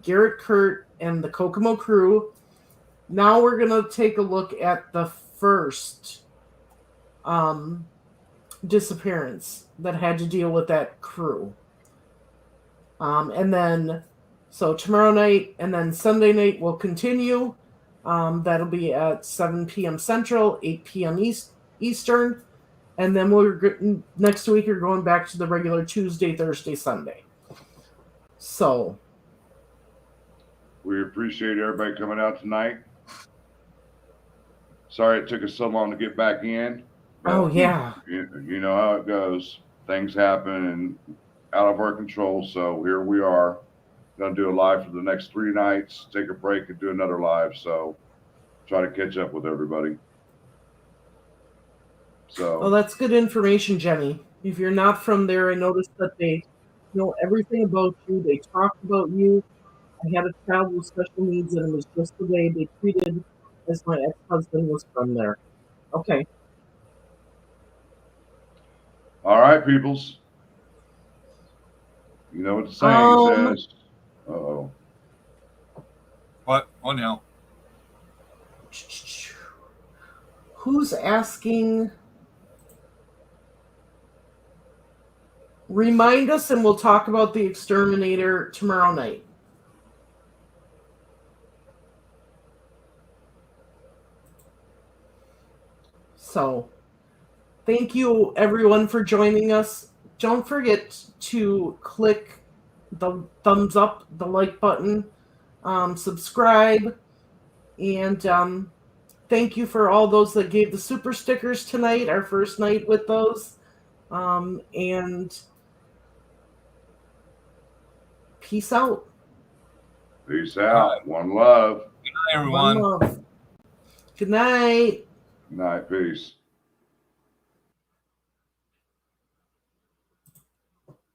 Garrett Kirts and the Kokomo Crew. Now we're going to take a look at the first disappearance that had to deal with that crew. And then, so tomorrow night and then Sunday night we'll continue. That'll be at 7 p.m. Central, 8 p.m. Eastern. And then next week we're going back to the regular Tuesday, Thursday, Sunday. So. We appreciate everybody coming out tonight. Sorry it took us so long to get back in. Oh, yeah. You know how it goes. Things happen and out of our control, so here we are. Gonna do a live for the next 3 nights, take a break and do another live, so try to catch up with everybody. So Oh, that's good information, Jenny. If you're not from there, I noticed that they know everything about you. They talk about you. I had a child with special needs, and it was just the way they treated as my ex-husband was from there. Okay. all right, peoples. You know what the saying says. Uh-oh. What? Oh, no. Who's asking? Remind us, and we'll talk about the exterminator tomorrow night. So, thank you everyone for joining us. Don't forget to click the thumbs up, the like button, subscribe, and thank you for all those that gave the super stickers tonight, our first night with those. And peace out. Peace out. One love. Good night, everyone. One love. Good night. Good night. Peace.